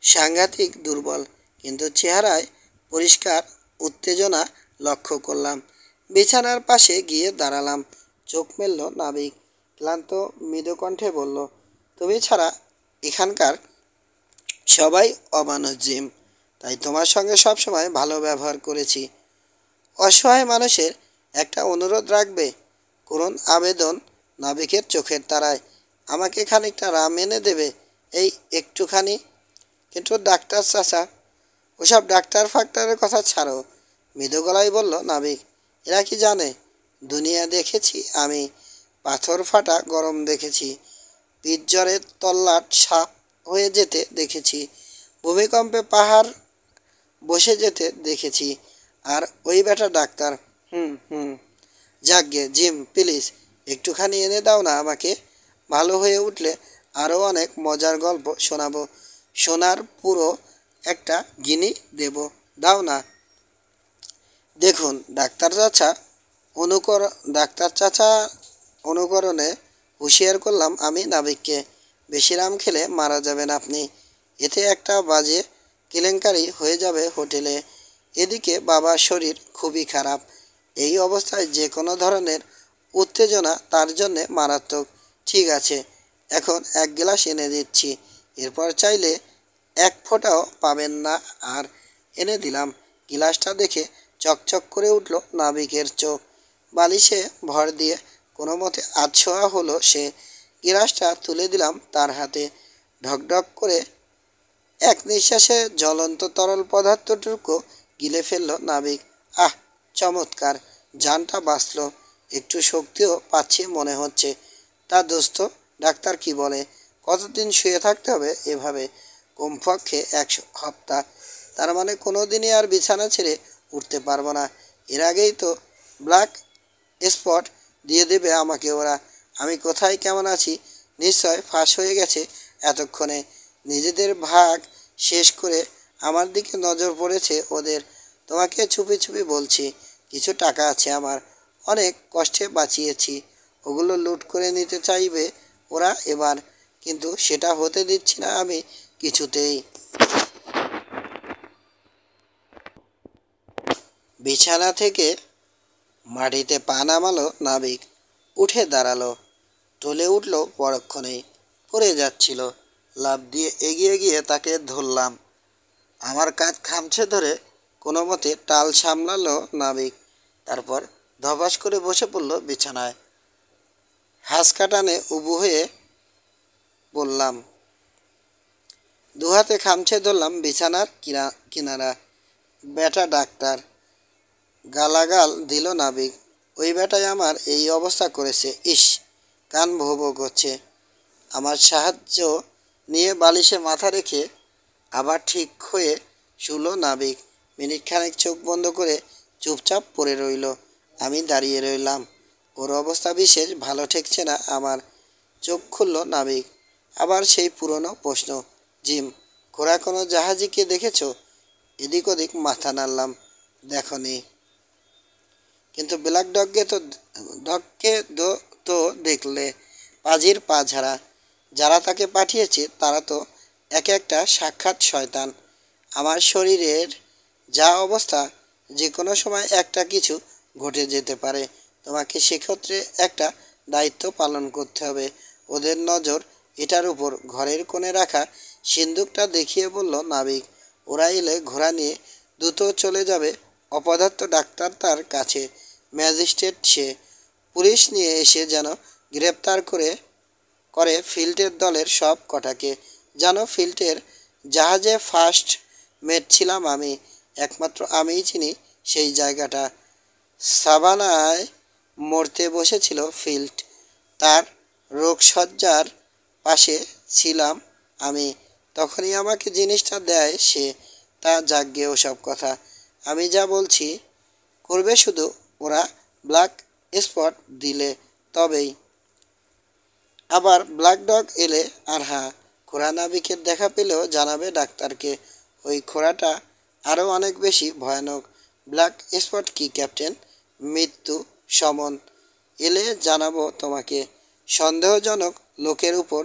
A: সাংঘাতিক দুর্বল, কিন্তু চেহারায় পরিষ্কার উত্তেজনা লক্ষ্য করলাম। বিছানার পাশে গিয়ে দাঁড়ালাম। চোখ মেলল নাবিক। ক্লান্ত মৃদু কণ্ঠে বলল, তুমি ছাড়া এখানকার সবাই অমানুষ জিম, তাই তোমার সঙ্গে সবসময় ভালো ব্যবহার করেছি। অসহায় মানুষের একটা অনুরোধ রাখবে? করুণ আবেদন নাবিকের চোখের তারায়। আমাকে খানিকটা রাম এনে দেবে, এই একটুখানি। কিন্তু ডাক্তার চাচা, ওসব ডাক্তার ফাক্তারের কথা ছাড়ো, মৃদু গলায় বলল নাবিক। এরা কি জানে? দুনিয়া দেখেছি আমি, পাথর ফাটা গরম দেখেছি, পিৎজরে তল্লাট সাপ হয়ে যেতে দেখেছি, ভূমিকম্পে পাহাড় বসে যেতে দেখেছি, আর ওই বেটা ডাক্তার। হুম হুম যাকগে জিম, প্লিজ একটুখানি এনে দাও না আমাকে। ভালো হয়ে উঠলে আরও অনেক মজার গল্প শোনাবো। শোনার পুরো একটা গিনি দেব, দাও না। দেখুন ডাক্তার চাচা অনুকরণে হুঁশিয়ার করলাম আমি নাবিককে। বেশি রাম খেলে মারা যাবেন আপনি। এতে একটা বাজে কেলেঙ্কারি হয়ে যাবে হোটেলে। এদিকে বাবার শরীর খুবই খারাপ। এই অবস্থায় যে কোনো ধরনের উত্তেজনা তার জন্যে মারাত্মক। ঠিক আছে, এখন এক গ্লাস এনে দিচ্ছি, এরপর চাইলে এক ফোঁটাও পাবেন না। আর এনে দিলাম। গিলাসটা দেখে চকচক করে উঠল নাবিকের চোখ। বালিশে ভর দিয়ে কোনো মতে আধশোয়া হলো সে। গিলাসটা তুলে দিলাম তার হাতে। ঢকঢক করে এক নিঃশ্বাসে জ্বলন্ত তরল পদার্থটুকু গিলে ফেলল নাবিক। আহ, চমৎকার, জানটা বাঁচল। একটু শক্তিও পাচ্ছি মনে হচ্ছে। তা দোস্ত, ডাক্তার কি বলে? কতদিন শুয়ে থাকতে হবে এভাবে? কমপক্ষে 1 সপ্তাহ। তার মানে কোনো দিনই আর বিছানা ছেড়ে উঠতে পারবো না। এর আগেই তো ব্ল্যাক স্পট দিয়ে দেবে আমাকে ওরা। আমি কোথায় কেমন আছি নিশ্চয় ফাঁস হয়ে গেছে এতক্ষণে। নিজেদের ভাগ শেষ করে আমার দিকে নজর পড়েছে ওদের। তোমাকে চুপি চুপি বলছি, কিছু টাকা আছে আমার, অনেক কষ্টে বাঁচিয়েছি। ওগুলো লুট করে নিতে চাইবে ওরা এবার, কিন্তু সেটা হতে দিচ্ছি না আমি কিছুতেই। বিছানা থেকে মাটিতে পা নামালো নাবিক। উঠে দাঁড়ালো, টলে উঠল পরক্ষণেই। পড়ে যাচ্ছিল। লাফ দিয়ে এগিয়ে গিয়ে তাকে ধরলাম। আমার কাঁধ খামছে ধরে কোনো মতে টাল সামলালো নাবিক। তারপর ধপাস করে বসে পড়ল বিছানায়। হাঁসকা টানে উবু হয়ে বললাম, দুহাতে খামছে ধরলাম বিছানার কিনারা। বেটা ডাক্তার, গালাগাল দিল নাবিক। ওই বেটাই আমার এই অবস্থা করেছে। ইস, কান ভো ভো করছে। আমার সাহায্য নিয়ে বালিশে মাথা রেখে আবার ঠিক হয়ে শুল নাবিক। মিনিটখানেক চোখ বন্ধ করে চুপচাপ পড়ে রইল। আমি দাঁড়িয়ে রইলাম। ওর অবস্থা বিশেষ ভালো ঠেকছে না আমার। চোখ খুলল নাবিক। আবার সেই পুরনো প্রশ্ন, জিম, খোড়া কোনো জাহাজিকে দেখেছ? এদিক ওদিক মাথা নাড়লাম। দেখনি। কিন্তু ব্ল্যাক ডগকে তো দেখলে। পাজির পা ঝাড়া। যারা তাকে পাঠিয়েছে তারা তো এক একটা সাক্ষাৎ শয়তান। আমার শরীরের যা অবস্থা, যে কোনো সময় একটা কিছু ঘটে যেতে পারে। তোমাকে সেক্ষেত্রে একটা দায়িত্ব পালন করতে হবে। ওদের নজর এটার উপর। ঘরের কোণে রাখা সিন্দুকটা দেখিয়ে বলল নাবিক। ওরা এলে ঘোড়া নিয়ে দ্রুত চলে যাবে অপদার্থ ডাক্তার তার কাছে। ম্যাজিস্ট্রেট সে। পুলিশ নিয়ে এসে যেন গ্রেপ্তার করে ফিল্টের দলের সব কটাকে। যেন ফিল্টের জাহাজে ফার্স্ট মেট ছিলাম আমি। একমাত্র আমিই চিনি সেই জায়গাটা। সাভানায় মরতে বসেছিল ফিল্ট। তার রোগশয্যার পাশে ছিলাম আমি। তখনই আমাকে জিনিসটা দেয় সে। তা যাকগে ওসব কথা। আমি যা বলছি করবে শুধু। ওরা ব্ল্যাক স্পট দিলে তবেই। আবার ব্ল্যাক ডগ এলে আর হ্যাঁ, খোড়া নাবিকের দেখা পেলেও জানাবে ডাক্তারকে। ওই খোড়াটা আরও অনেক বেশি ভয়ানক। ব্ল্যাক স্পট কি ক্যাপ্টেন? মৃত্যু সমন। এলে জানাবো তোমাকে। সন্দেহজনক লোকের উপর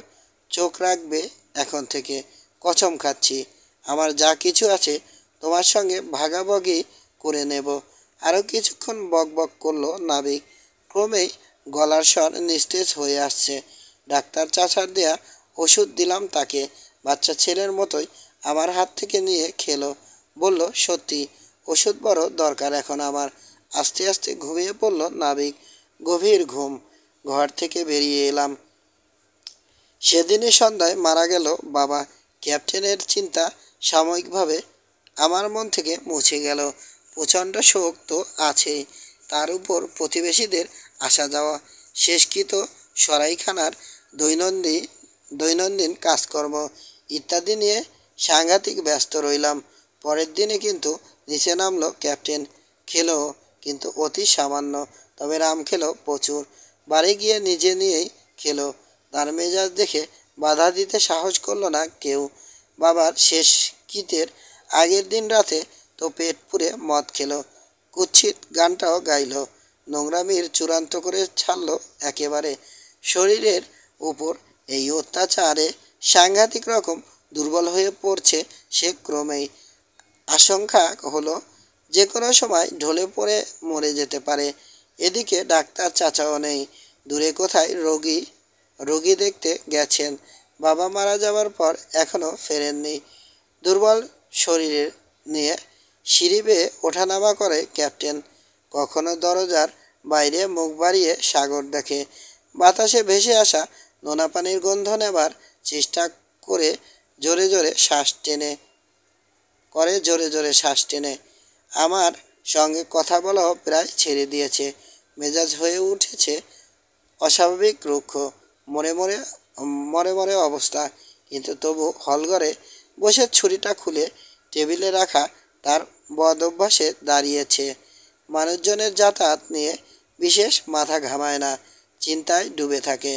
A: চোখ রাখবে এখন থেকে। কসম খাচ্ছি। আমার যা কিছু আছে তোমার সঙ্গে ভাগাভাগি করে নেব। আরও কিছুক্ষণ বক বক করলো নাবিক। ক্রমেই গলার স্বর নিস্তেজ হয়ে আসছে। ডাক্তার চাচার দেয়া ওষুধ দিলাম তাকে। বাচ্চা ছেলের মতোই আমার হাত থেকে নিয়ে খেলো। বলল, সত্যি ওষুধ বড় দরকার এখন আমার। আস্তে আস্তে ঘুমিয়ে পড়ল নাবিক। গভীর ঘুম। ঘর থেকে বেরিয়ে এলাম। সেদিনই সন্ধ্যায় মারা গেল বাবা। ক্যাপ্টেনের চিন্তা সাময়িকভাবে আমার মন থেকে মুছে গেল। প্রচণ্ড শোক তো আছেই, তার উপর প্রতিবেশীদের আসা যাওয়া, শেষকৃত সরাইখানার দৈনন্দিন দৈনন্দিন কাজকর্ম ইত্যাদি নিয়ে সাংঘাতিক ব্যস্ত রইলাম। পরের দিনে কিন্তু নিচে নামলো ক্যাপ্টেন। খেলো, কিন্তু অতি সামান্য। তবে রাম খেলো প্রচুর। বাড়ি গিয়ে নিজে নিয়েই খেলো। তার মেজাজ দেখে বাধা দিতে সাহস করলো না কেউ। বাবার শেষকৃত্যের আগের দিন রাতে তো পেট পুরে মদ খেলো। কুৎসিত গানটাও গাইলো। নোংরামির চূড়ান্ত করে ছাড়লো একেবারে। শরীরের উপর এই অত্যাচারে সাংঘাতিক রকম দুর্বল হয়ে পড়ছে সে ক্রমেই। আশঙ্কা হলো যে কোনো সময় ঢলে পড়ে মরে যেতে পারে। এদিকে ডাক্তার চাচাও নেই। দূরে কোথায় রোগী দেখতে গেছেন। বাবা মারা যাওয়ার পর এখনও ফেরেননি। দুর্বল শরীরে নিয়ে সিঁড়ি বেয়ে ওঠানামা করে ক্যাপ্টেন। কখনো দরজার বাইরে মুখ বাড়িয়ে সাগর দেখে। বাতাসে ভেসে আসা নোনা পানির গন্ধ নেবার চেষ্টা করে জোরে জোরে শ্বাস টেনে। আমার সঙ্গে কথা বলাও প্রায় ছেড়ে দিয়েছে। মেজাজ হয়ে উঠেছে অস্বাভাবিক রুক্ষ। মনে মনে মনে মনে অবস্থা, কিন্তু তবু হলঘরে বসে ছুরিটা খুলে টেবিলে রাখা তার বদ অভ্যাসে দাঁড়িয়েছে। মানুষজনের যাতায়াত নিয়ে বিশেষ মাথা ঘামায় না, চিন্তায় ডুবে থাকে।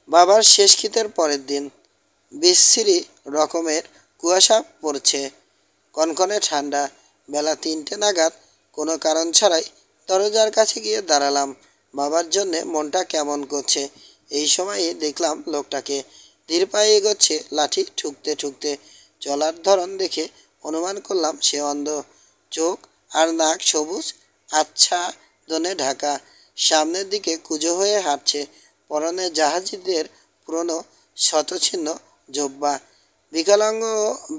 A: বাবার শেষকৃত্যের পরের দিন বিশ্রী রকমের কুয়াশা পড়ছে, কনকনে ঠান্ডা। বেলা 3টে নাগাদ কোনো কারণ ছাড়াই দরজার কাছে গিয়ে দাঁড়ালাম। বাবার জন্যে মনটা কেমন করছে। এই সময়ই দেখলাম লোকটাকে ধীর পায়ে এগোচ্ছে, লাঠি ঠুকতে ঠুকতে। চলার ধরন দেখে অনুমান করলাম সে অন্ধ। চোখ আর নাক সবুজ আচ্ছাদনে ঢাকা, সামনের দিকে কুঁজো হয়ে হাঁটছে। পরনে জাহাজিদের পুরনো শতছিন্ন জোব্বা। বিকলাঙ্গ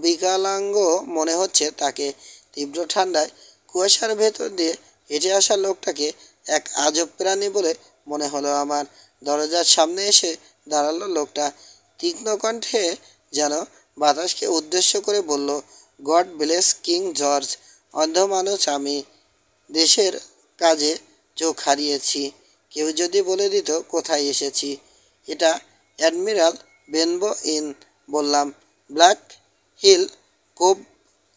A: বিকলাঙ্গ মনে হচ্ছে তাকে। তীব্র ঠান্ডায় কুয়াশার ভেতর দিয়ে হেঁটে আসা লোকটাকে এক আজব প্রাণী বলে মনে হলো আমার। দরজার সামনে এসে দাঁড়ালো লোকটা, তীক্ষ্ণ কণ্ঠে যেন বাতাসকে উদ্দেশ্য করে বলল, গড ব্লেস কিং জর্জ। অন্ধ মানুষ আমি, দেশের কাজে চোখ হারিয়েছি। কেউ যদি বলে দিত কোথায় এসেছি। এটা অ্যাডমিরাল বেনবো ইন। বললাম, ব্ল্যাক হিল কোভ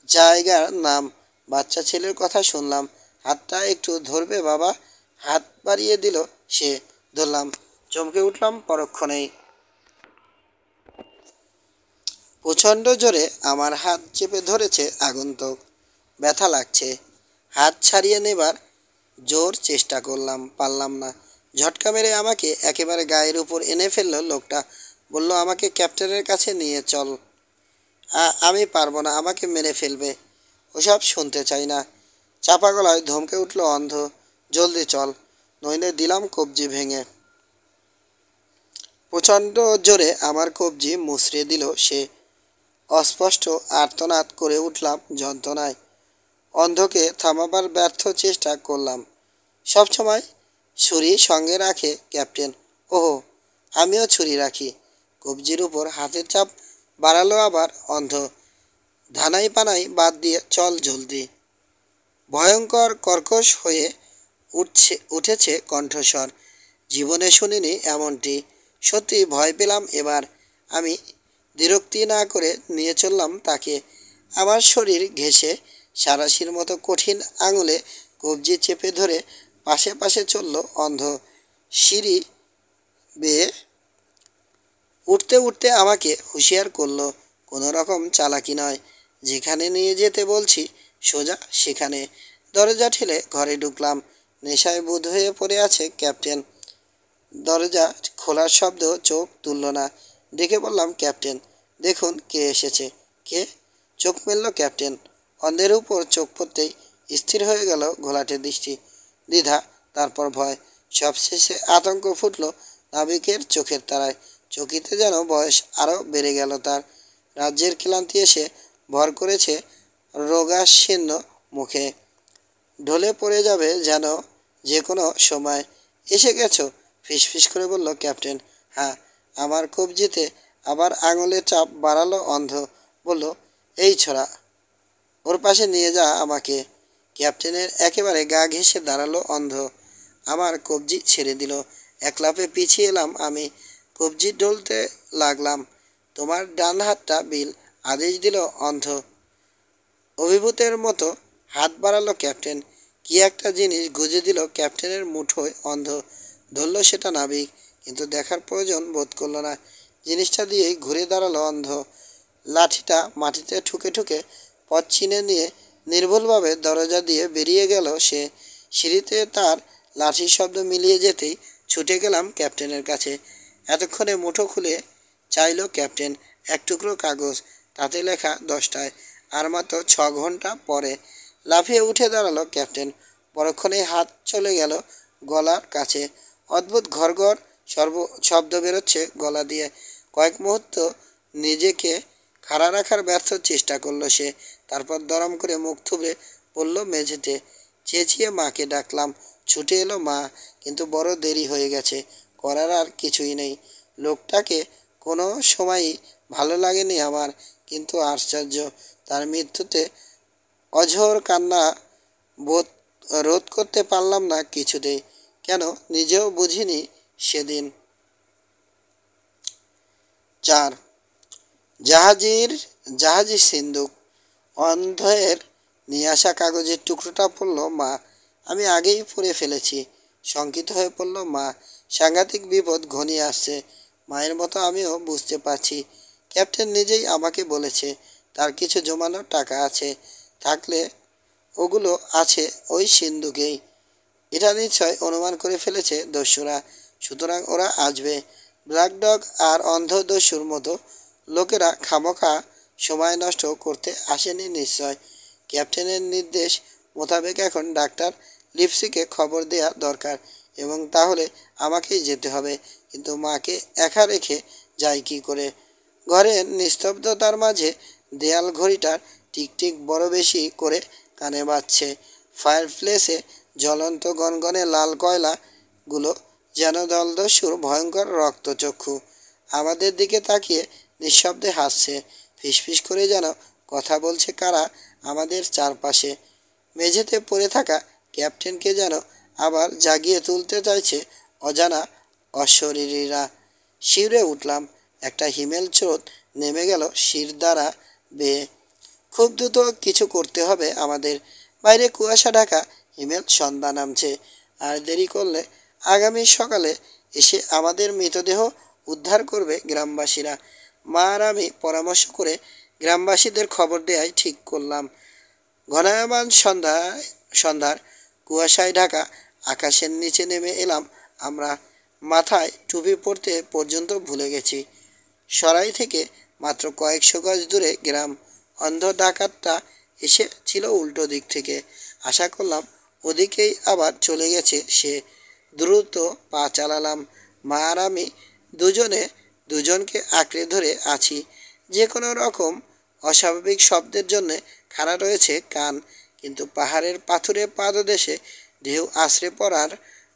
A: জায়গার নাম। বাচ্চা ছেলের কথা শুনলাম। হাতটা একটু ধরবে বাবা? হাত বাড়িয়ে দিল সে। ধরলাম। চমকে উঠলাম পরক্ষণেই। প্রচণ্ড জোরে আমার হাত চেপে ধরেছে আগন্তুক। ব্যথা লাগছে। হাত ছাড়িয়ে নেবার জোর চেষ্টা করলাম, পারলাম না। ঝটকা মেরে আমাকে একেবারে গায়ের উপর এনে ফেললো লোকটা। বলল, আমাকে ক্যাপ্টেনের কাছে নিয়ে চল। আমি পারবো না, আমাকে মেরে ফেলবে। ওসব শুনতে চাই না। চাপা গলায় ধমকে উঠল অন্ধ, জলদি চল, নইলে দিলাম কবজি ভেঙে। প্রচণ্ড জোরে আমার কবজি মুচড়ে দিল সে। অস্পষ্ট আর্তনাদ করে উঠলাম যন্ত্রণায়। অন্ধকে থামাবার ব্যর্থ চেষ্টা করলাম। সবসময় ছুরি সঙ্গে রাখে ক্যাপ্টেন। ওহো, আমিও ছুরি রাখি। কবজির উপর হাতের চাপ বাড়ালো আবার অন্ধ। ধানাই পানাই বাদ দিয়ে চল জলদি। ভয়ঙ্কর কর্কশ হয়ে উঠেছে কণ্ঠস্বর। জীবনে শুনিনি এমনটি। সত্যি ভয় পেলাম এবার। আমি দ্বিরুক্তি না করে নিয়ে চললাম তাকে। আমার শরীর ঘেঁষে সাঁড়াশির মতো কঠিন আঙুলে কবজি চেপে ধরে পাশে পাশে চলল অন্ধ। সিঁড়ি বেয়ে উঠতে উঠতে আমাকে হুঁশিয়ার করলো, কোনো রকম চালাকি নয়, যেখানে নিয়ে যেতে বলছি সোজা সেখানে। দরজা ঠেলে ঘরে ঢুকলাম। নেশায় বুঁদ হয়ে পড়ে আছে ক্যাপ্টেন। দরজা খোলার শব্দ চোখ তুলল না। ডেকে বললাম, ক্যাপ্টেন দেখুন কে এসেছে। কে? চোখ মেলল ক্যাপ্টেন। অন্ধের উপর চোখ পড়তেই স্থির হয়ে গেল ঘোলাটে দৃষ্টি। দ্বিধা, তারপর ভয়, সবশেষে আতঙ্ক ফুটল নাবিকের চোখের তারায়। চকিতে যেন বয়স আরও বেড়ে গেল তার। রাজ্যের ক্লান্তি এসে ভর করেছে রোগাশীর্ণ মুখে। ঢলে পড়ে যাবে যেন যে কোনো সময়। এসে গেছো? ফিসফিস করে বলল ক্যাপ্টেন। হ্যাঁ। আমার কবজিতে আবার আঙুলের চাপ বাড়ালো অন্ধ। বলল, এই ছোড়া, ওর পাশে নিয়ে যা আমাকে। ক্যাপ্টেনের একেবারে গা ঘেঁষে দাঁড়ালো অন্ধ। আমার কবজি ছেড়ে দিল। এক লাফে পিছিয়ে এলাম আমি। কবজি ডলতে লাগলাম। তোমার ডান হাতটা বিল, আদেশ দিল অন্ধ। অভিভূতের মতো হাত বাড়ালো ক্যাপ্টেন। কি একটা জিনিস গুজে দিল ক্যাপ্টেনের মুঠোয় অন্ধ। ধরল সেটা নাবিক, কিন্তু দেখার প্রয়োজন বোধ করল না। জিনিসটা দিয়েই ঘুরে দাঁড়ালো অন্ধ। লাঠিটা মাটিতে ঠুকে ঠুকে পথ চিনে নিয়ে নির্ভুলভাবে দরজা দিয়ে বেরিয়ে গেল সে। সিঁড়িতে তার লাঠির শব্দ মিলিয়ে যেতেই ছুটে গেলাম ক্যাপ্টেনের কাছে। এতক্ষণে মুঠো খুলে চাইল ক্যাপ্টেন এক টুকরো কাগজ, তাতে লেখা 10টায়, আর মাত্র 6 ঘন্টা পরে। লাফিয়ে উঠে দাঁড়ালো ক্যাপ্টেন। পরক্ষণেই হাত চলে গেল গলার কাছে। অদ্ভুত ঘড়ঘড় শব্দ বেরোচ্ছে গলা দিয়ে। কয়েক মুহূর্ত নিজেকে খাড়া রাখার ব্যর্থ চেষ্টা করলো সে। তারপর দরম করে মুখ থুবড়ে পড়ল মেঝেতে। চেঁচিয়ে মাকে ডাকলাম। ছুটে এলো মা, কিন্তু বড় দেরি হয়ে গেছে। করার আর কিছুই নেই। লোকটাকে কোনো সময়ই ভালো লাগেনি আমার, কিন্তু আশ্চর্য, তার মৃত্যুতে অঝোর কান্না বোধ রোধ করতে পারলাম না কিছুতেই। কেন নিজেও বুঝিনি সেদিন। 4 জাহাজি সিন্দুক। অন্ধের নিয়ে আসা কাগজের টুকরোটা পড়ল মা। আমি আগেই পড়ে ফেলেছি। শঙ্কিত হয়ে পড়ল মা। সাংঘাতিক বিপদ ঘনিয়ে আসছে। মায়ের মতো আমিও বুঝতে পারছি। ক্যাপ্টেন নিজেই আমাকে বলেছে তার কিছু জমানো টাকা আছে, থাকলে ওগুলো আছে ওই সিন্ধুকেই। এটা নিশ্চয় অনুমান করে ফেলেছে দস্যুরা, সুতরাং ওরা আসবে। ব্ল্যাক ডগ আর অন্ধ দস্যুর মতো লোকেরা খামোখা সময় নষ্ট করতে আসেনি নিশ্চয়। ক্যাপ্টেনের নির্দেশ মোতাবেক এখন ডাক্তার লিপসিকে খবর দেয়া দরকার, এবং তাহলে আমাকেই যেতে হবে। কিন্তু মাকে একা রেখে যাই কি করে? ঘরের নিস্তব্ধতার মাঝে দেয়াল ঘড়িটার টিকটিক বড় বেশি করে কানে বাজছে। ফায়ারপ্লেসে জ্বলন্ত গনগনে লাল কয়লাগুলো যেন দলদস্যুর ভয়ঙ্কর রক্তচক্ষু। আমাদের দিকে তাকিয়ে নিঃশব্দে হাসছে। ফিসফিস করে যেন কথা বলছে কারা আমাদের চারপাশে। মেঝেতে পড়ে থাকা ক্যাপ্টেনকে যেন আবার জাগিয়ে তুলতে চাইছে অজানা অশরীরীরা। শিউরে উঠলাম। একটা হিমেল স্রোত নেমে গেল শিরদাঁড়া বেয়ে। খুব দ্রুত কিছু করতে হবে আমাদের। বাইরে কুয়াশা ঢাকা হিমেল সন্ধ্যা নামছে। আর দেরি করলে আগামী সকালে এসে আমাদের মৃতদেহ উদ্ধার করবে গ্রামবাসীরা। মা আর আমি পরামর্শ করে গ্রামবাসীদের খবর দেয়াই ঠিক করলাম। ঘনায়মান সন্ধ্যার কুয়াশায় ঢাকা আকাশের নিচে নেমে এলাম আমরা। মাথায় টুপি পরতে পর্যন্ত ভুলে গেছি। সরাই থেকে মাত্র কয়েকশো গজ দূরে গ্রাম। অন্ধ ডাকাতটা এসেছিল উল্টো দিক থেকে। আশা করলাম ওদিকেই আবার চলে গেছে সে। দ্রুত পা চালালাম। মা আর আমি দুজনকে আঁকড়ে ধরে আছি। যে কোনো রকম অস্বাভাবিক শব্দের জন্যে খাড়া রয়েছে কান, কিন্তু পাহাড়ের পাথুরে পাদদেশে ঢেউ আছড়ে পড়ার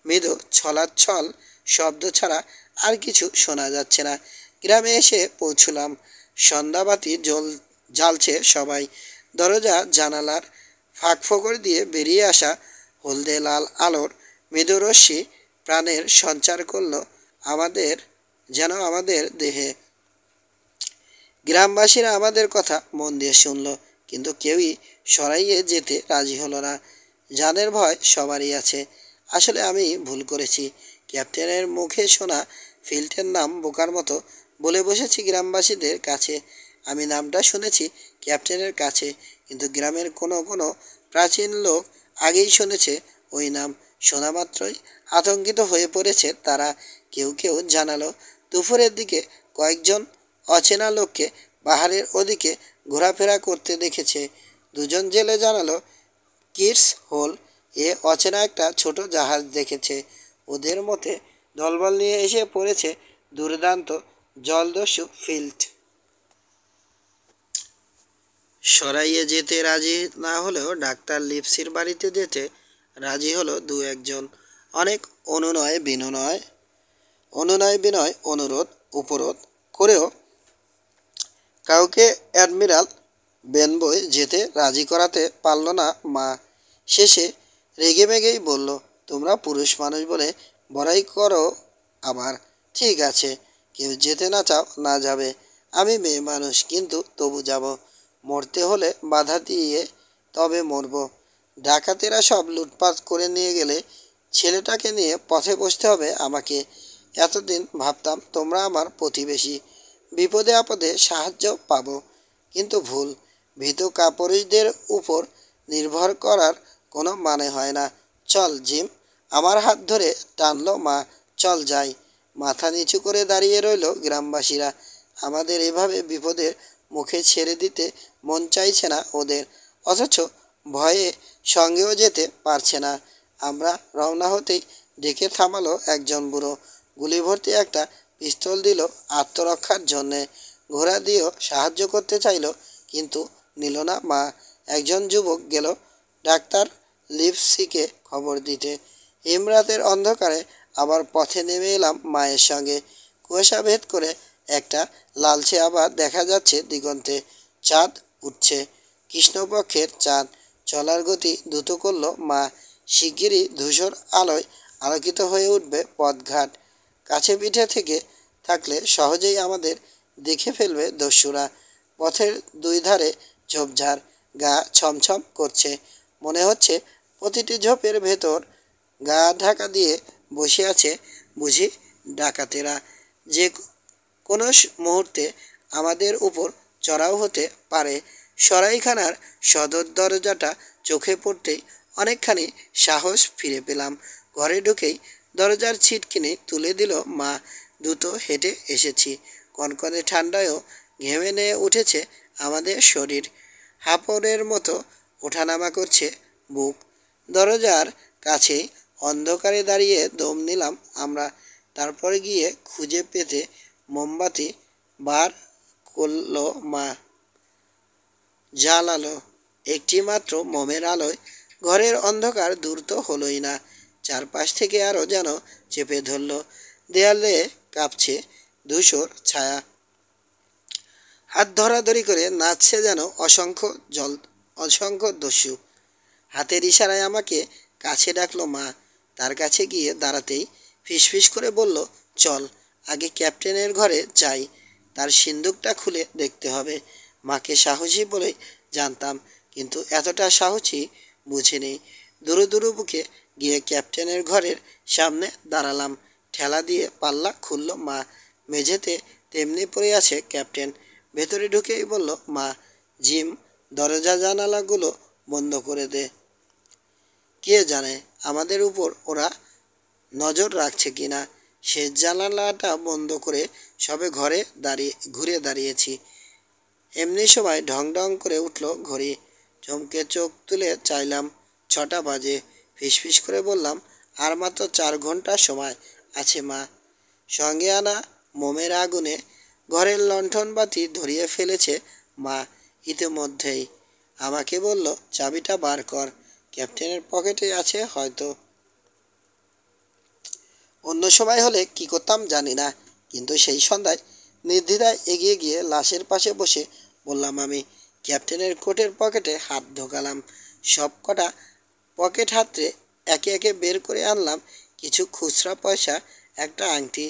A: মৃদু ছলাচ্ছল শব্দ ছাড়া আর কিছু শোনা যাচ্ছে না। গ্রামে এসে পৌঁছলাম। সন্ধ্যাবাতি জ্বালছে সবাই। দরজা জানালার ফাঁকফোকর দিয়ে বেরিয়ে আসা হলদে লাল আলোর মৃদু রশ্মি প্রাণের সঞ্চার করল আমাদের দেহে। গ্রামবাসীরা আমাদের কথা মন দিয়ে শুনল, কিন্তু কেউই সরাইয়ে যেতে রাজি হলো না। জানের ভয় সবারই আছে। আসলে আমি ভুল করেছি। ক্যাপ্টেনের মুখে শোনা ফিল্টের নাম বোকার মতো বলে বসেছি গ্রামবাসীদের কাছে। আমি নামটা শুনেছি ক্যাপ্টেনের কাছে, কিন্তু গ্রামের কোনো প্রাচীন লোক আগেই শুনেছে ওই নাম। শোনা মাত্রই আতঙ্কিত হয়ে পড়েছে তারা। কেউ কেউ জানালো দুপুরের দিকে কয়েকজন অচেনা লোককে পাহাড়ের ওদিকে ঘোরাফেরা করতে দেখেছে। দুজন জেলে জানালো কিডস হোল এ অচেনা একটা ছোট জাহাজ দেখেছে। ওদের মতে দলবল নিয়ে এসে পড়েছে দুর্দান্ত জলদস্যু ফিল্ট। সরাইয়ে যেতে রাজি না হলেও ডাক্তার লিপসির বাড়িতে যেতে রাজি হলো দু একজন। অনেক অনুনয় বিনয় অনুরোধ উপরোধ করেও কাউকে অ্যাডমিরাল বেনবয় যেতে রাজি করাতে পারল না মা। শেষে রেগেমেগেই বলল, তোমরা পুরুষ মানুষ বলে বড়াই করো আবার। ঠিক আছে, কেউ যেতে না চাও না যাবে। আমি মেয়ে মানুষ, কিন্তু তবু যাব। মরতে হলে বাধা দিয়ে তবে মরব। ডাকাতেরা সব লুটপাট করে নিয়ে গেলে ছেলেটাকে নিয়ে পথে বসতে হবে আমাকে। এতদিন ভাবতাম তোমরা আমার প্রতিবেশী, বিপদে আপদে সাহায্য পাবো, কিন্তু ভুল। ভীত কাপুরুষদের উপর নির্ভর করার কোনো মানে হয় না। চল জিম। আমার হাত ধরে টানলো মা। চল যাই। মাথা নিচু করে দাঁড়িয়ে রইল গ্রামবাসীরা। আমাদের এভাবে বিপদের মুখে ছেড়ে দিতে মন চাইছে না ওদের, অথচ ভয়ে সঙ্গেও যেতে পারছে না। আমরা রওনা হতেই ডেকে থামালো একজন বুড়ো। গুলি ভর্তি একটা পিস্তল দিল আত্মরক্ষার জন্যে। ঘোড়া দিয়েও সাহায্য করতে চাইল, কিন্তু নিল না মা। একজন যুবক গেল ডাক্তার লিপসিকে খবর দিতে। হিমরাতের অন্ধকারে আবার পথে নেমে এলাম মায়ের সঙ্গে। কুয়াশা ভেদ করে একটা লালচে আবার দেখা যাচ্ছে দিগন্তে। চাঁদ উঠছে, কৃষ্ণপক্ষের চাঁদ। চলার গতি দ্রুত করলো মা। শিগগিরই ধূসর আলোয় আলোকিত হয়ে উঠবে পথঘাট। কাছে পিঠে থেকে থাকলে সহজেই আমাদের দেখে ফেলবে দস্যুরা। পথের দুই ধারে ঝোপঝাড়, গা ছমছম করছে। মনে হচ্ছে প্রতিটি ঝোপের ভেতর গা ঢাকা দিয়ে বসে আছে বুঝি ডাকাতেরা। যে কোনো মুহূর্তে আমাদের উপর চড়াও হতে পারে। সরাইখানার সদর দরজাটা চোখে পড়তেই অনেকখানি সাহস ফিরে পেলাম। ঘরে ঢুকেই দরজার ছিটকিনি তুলে দিল মা। দ্রুত হেঁটে এসেছি। কনকনে ঠান্ডায়ও ঘেমে নিয়ে উঠেছে আমাদের শরীর। হাঁপড়ের মতো ওঠানামা করছে বুক। দরজার কাছেই অন্ধকারে দাঁড়িয়ে দম নিলাম আমরা। তারপরে গিয়ে খুঁজে পেতে মোমবাতি বার করলো মা, জ্বালালো। একটি মাত্র মোমের আলোয় ঘরের অন্ধকার দূর তো হলোই না, চারপাশ থেকে আরও যেন চেপে ধরল। দেয়ালে কাঁপছে ধূসর ছায়া, হাত ধরাধরি করে নাচছে যেন অসংখ্য দস্যু। হাতের ইশারায় আমাকে কাছে ডাকলো মা। তার কাছে গিয়ে দাঁড়াতেই ফিসফিস করে বলল, চল আগে ক্যাপ্টেনের ঘরে যাই, তার সিন্দুকটা খুলে দেখতে হবে। মাকে সাহসী বলে জানতাম, কিন্তু এতটা সাহসী বুঝিনি। দুরু দুরু বুকে গিয়ে ক্যাপ্টেনের ঘরের সামনে দাঁড়ালাম। ঠেলা দিয়ে পাল্লা খুলল মা। মেঝেতে তেমনি পড়ে আছে ক্যাপ্টেন। ভেতরে ঢুকেই বলল মা, জিম, দরজা জানালাগুলো বন্ধ করে দে। কে জানে আমাদের উপর ওরা নজর রাখছে কিনা। শেষ জানালাটা বন্ধ করে সবে ঘুরে দাঁড়িয়েছি। এমনি সময় ঢং ঢং করে উঠল ঘড়ি। চমকে চোখ তুলে চাইলাম 6টা বাজে। ফিসফিস করে বললাম, আর মাত্র 4 ঘন্টা সময় আছে মা। সঙ্গে আনা মোমের আগুনে ঘরের লণ্ঠন বাতি ধরিয়ে ফেলেছে মা ইতিমধ্যেই। আমাকে বলল, চাবিটা বার কর, ক্যাপ্টেনের পকেটে আছে হয়তো। অন্য সময় হলে কি করতাম জানি না, কিন্তু সেই সন্ধ্যায় নির্দ্বিধায় এগিয়ে গিয়ে লাশের পাশে বসে বললাম আমি। ক্যাপ্টেনের কোটের পকেটে হাত ঢোকালাম। সব কটা পকেট হাতড়ে একে একে বের করে আনলাম কিছু খুচরা পয়সা, একটা আংটি,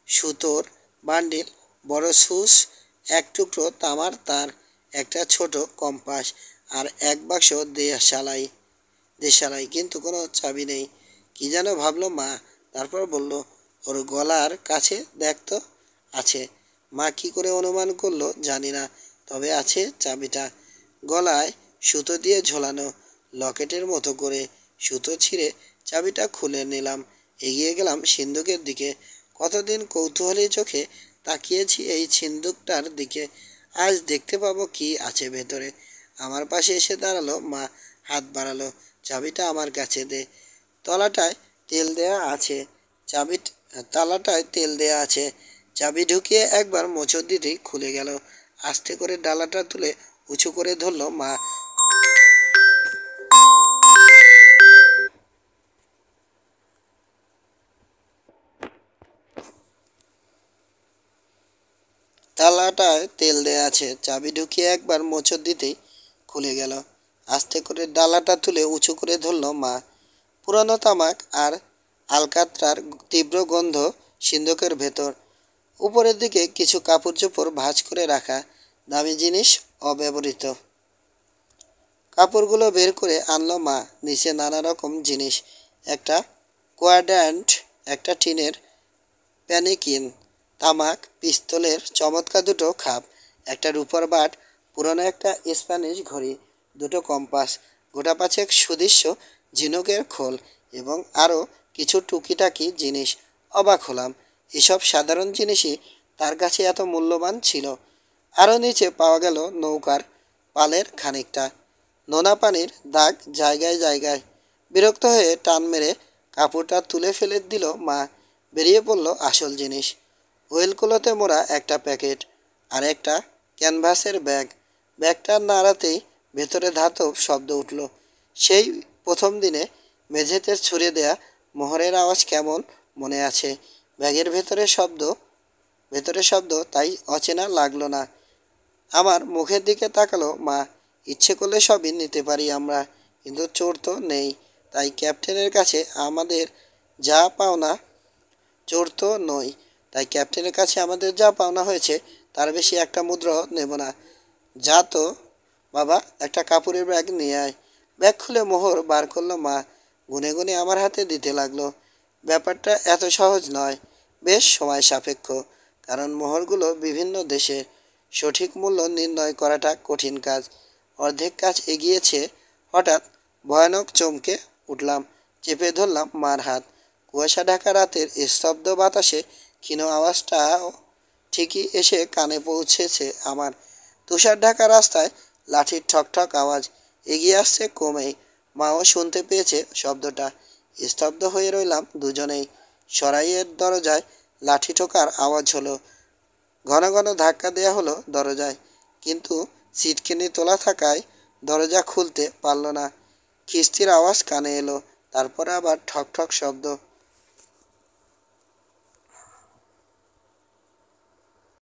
A: সুতোর বান্ডিল, বড় সুস, এক টুকরো তামার তার, একটা ছোট কম্পাস আর এক বাক্স দেশালাই, কিন্তু কোনো চাবি নেই। কি যেন ভাবলো মা, তারপর বলল, ওর গলার কাছে দেখ তো, আছে। মা কি করে অনুমান করলো জানি না, তবে আছে চাবিটা। গলায় সুতো দিয়ে ঝোলানো, লকেটের মতো করে। সুতো ছিঁড়ে চাবিটা খুলে নিলাম। এগিয়ে গেলাম সিন্দুকের দিকে। কতদিন কৌতূহলী চোখে তাকিয়েছি এই সিন্দুকটার দিকে। আজ দেখতে পাবো কি আছে ভেতরে। আমার পাশে এসে দাঁড়ালো মা, হাত বাড়ালো। চাবিটা আমার কাছে দে। তলাটায় তেল দেয়া আছে চাবি তালাটায় তেল দেয়া আছে। চাবি ঢুকিয়ে একবার মোচড় দিতেই খুলে গেল। আস্তে করে ডালাটা তুলে উঁচু করে ধরলো মা। তালাটায় তেল দেয়া আছে। চাবি ঢুকিয়ে একবার মোচড় দিতেই খুলে গেল। আস্তে করে ডালাটা তুলে উঁচু করে ধরলো মা। পুরানো তামাক আর আলকাতরার তীব্র গন্ধ সিন্দুকের ভেতর। উপরের দিকে কিছু কাপড় চোপড় ভাঁজ করে রাখা, দামি জিনিস অব্যবহৃত। কাপড়গুলো বের করে আনলো মা। নিচে নানা রকম জিনিস, একটা কোয়াড্র্যান্ট, একটা টিনের প্যানিকিন, তামাক, পিস্তলের চমৎকার দুটো খাপ, একটা রূপার বাট, পুরনো একটা স্প্যানিশ ঘড়ি, দুটো কম্পাস, গোটা পাঁচেক সুদৃশ্য ঝিনুকের খোল এবং আরও কিছু টুকিটাকি জিনিস। অবাক হলাম, এসব সাধারণ জিনিসই তার কাছে এত মূল্যবান ছিল। আরও নিচে পাওয়া গেল নৌকার পালের খানিকটা, নোনা পানির দাগ জায়গায় জায়গায়। বিরক্ত হয়ে টান মেরে কাপড়টা তুলে ফেলে দিল মা। বেরিয়ে পড়ল আসল জিনিস। ওয়েলকুলোতে মোড়া একটা প্যাকেট আর একটা ক্যানভাসের ব্যাগ। ব্যাগটা নাড়াতেই ভেতরে ধাতব শব্দ উঠল। সেই প্রথম দিনে মেঝেতে ছুঁড়ে দেয়া মোহরের আওয়াজ কেমন মনে আছে। ব্যাগের ভেতরে শব্দ তাই অচেনা লাগলো না। আমার মুখের দিকে তাকালো মা। ইচ্ছে করলে সবই নিতে পারি আমরা, কিন্তু চোর তো নেই, তাই ক্যাপ্টেনের কাছে আমাদের যা পাওনা, চোর তো নই, তাই ক্যাপ্টেনের কাছে আমাদের যা পাওনা হয়েছে তার বেশি একটা মুদ্রাও নেব না। যা তো বাবা, একটা কাপড়ের ব্যাগ নিয়ে আয়। ব্যাগ খুলে মোহর বার করলো মা, গুনে গুনে আমার হাতে দিতে লাগলো। ব্যাপারটা এত সহজ নয়, বেশ সময় সাপেক্ষ, কারণ মোহরগুলো বিভিন্ন দেশের, সঠিক মূল্য নির্ণয় করাটা কঠিন কাজ। অর্ধেক কাজ এগিয়েছে, হঠাৎ ভয়ানক চমকে উঠলাম, চেপে ধরলাম মার হাত। কুয়াশা ঢাকা রাতের স্তব্ধ বাতাসে ক্ষীণ আওয়াজটাও ঠিকই এসে কানে পৌঁছেছে আমার। তুষার ঢাকা রাস্তায় লাঠির ঠকঠক আওয়াজ এগিয়ে আসছে কমেই। মাও শুনতে পেয়েছে শব্দটা। স্তব্ধ হয়ে রইলাম দুজনেই। সরাইয়ের দরজায় লাঠি ঠোকার আওয়াজ হলো। ঘন ঘন ধাক্কা দেয়া হলো দরজায়, কিন্তু সিটকেনি তোলা থাকায় দরজা খুলতে পারল না। খিস্তির আওয়াজ কানে এলো, তারপরে আবার ঠক ঠক শব্দ।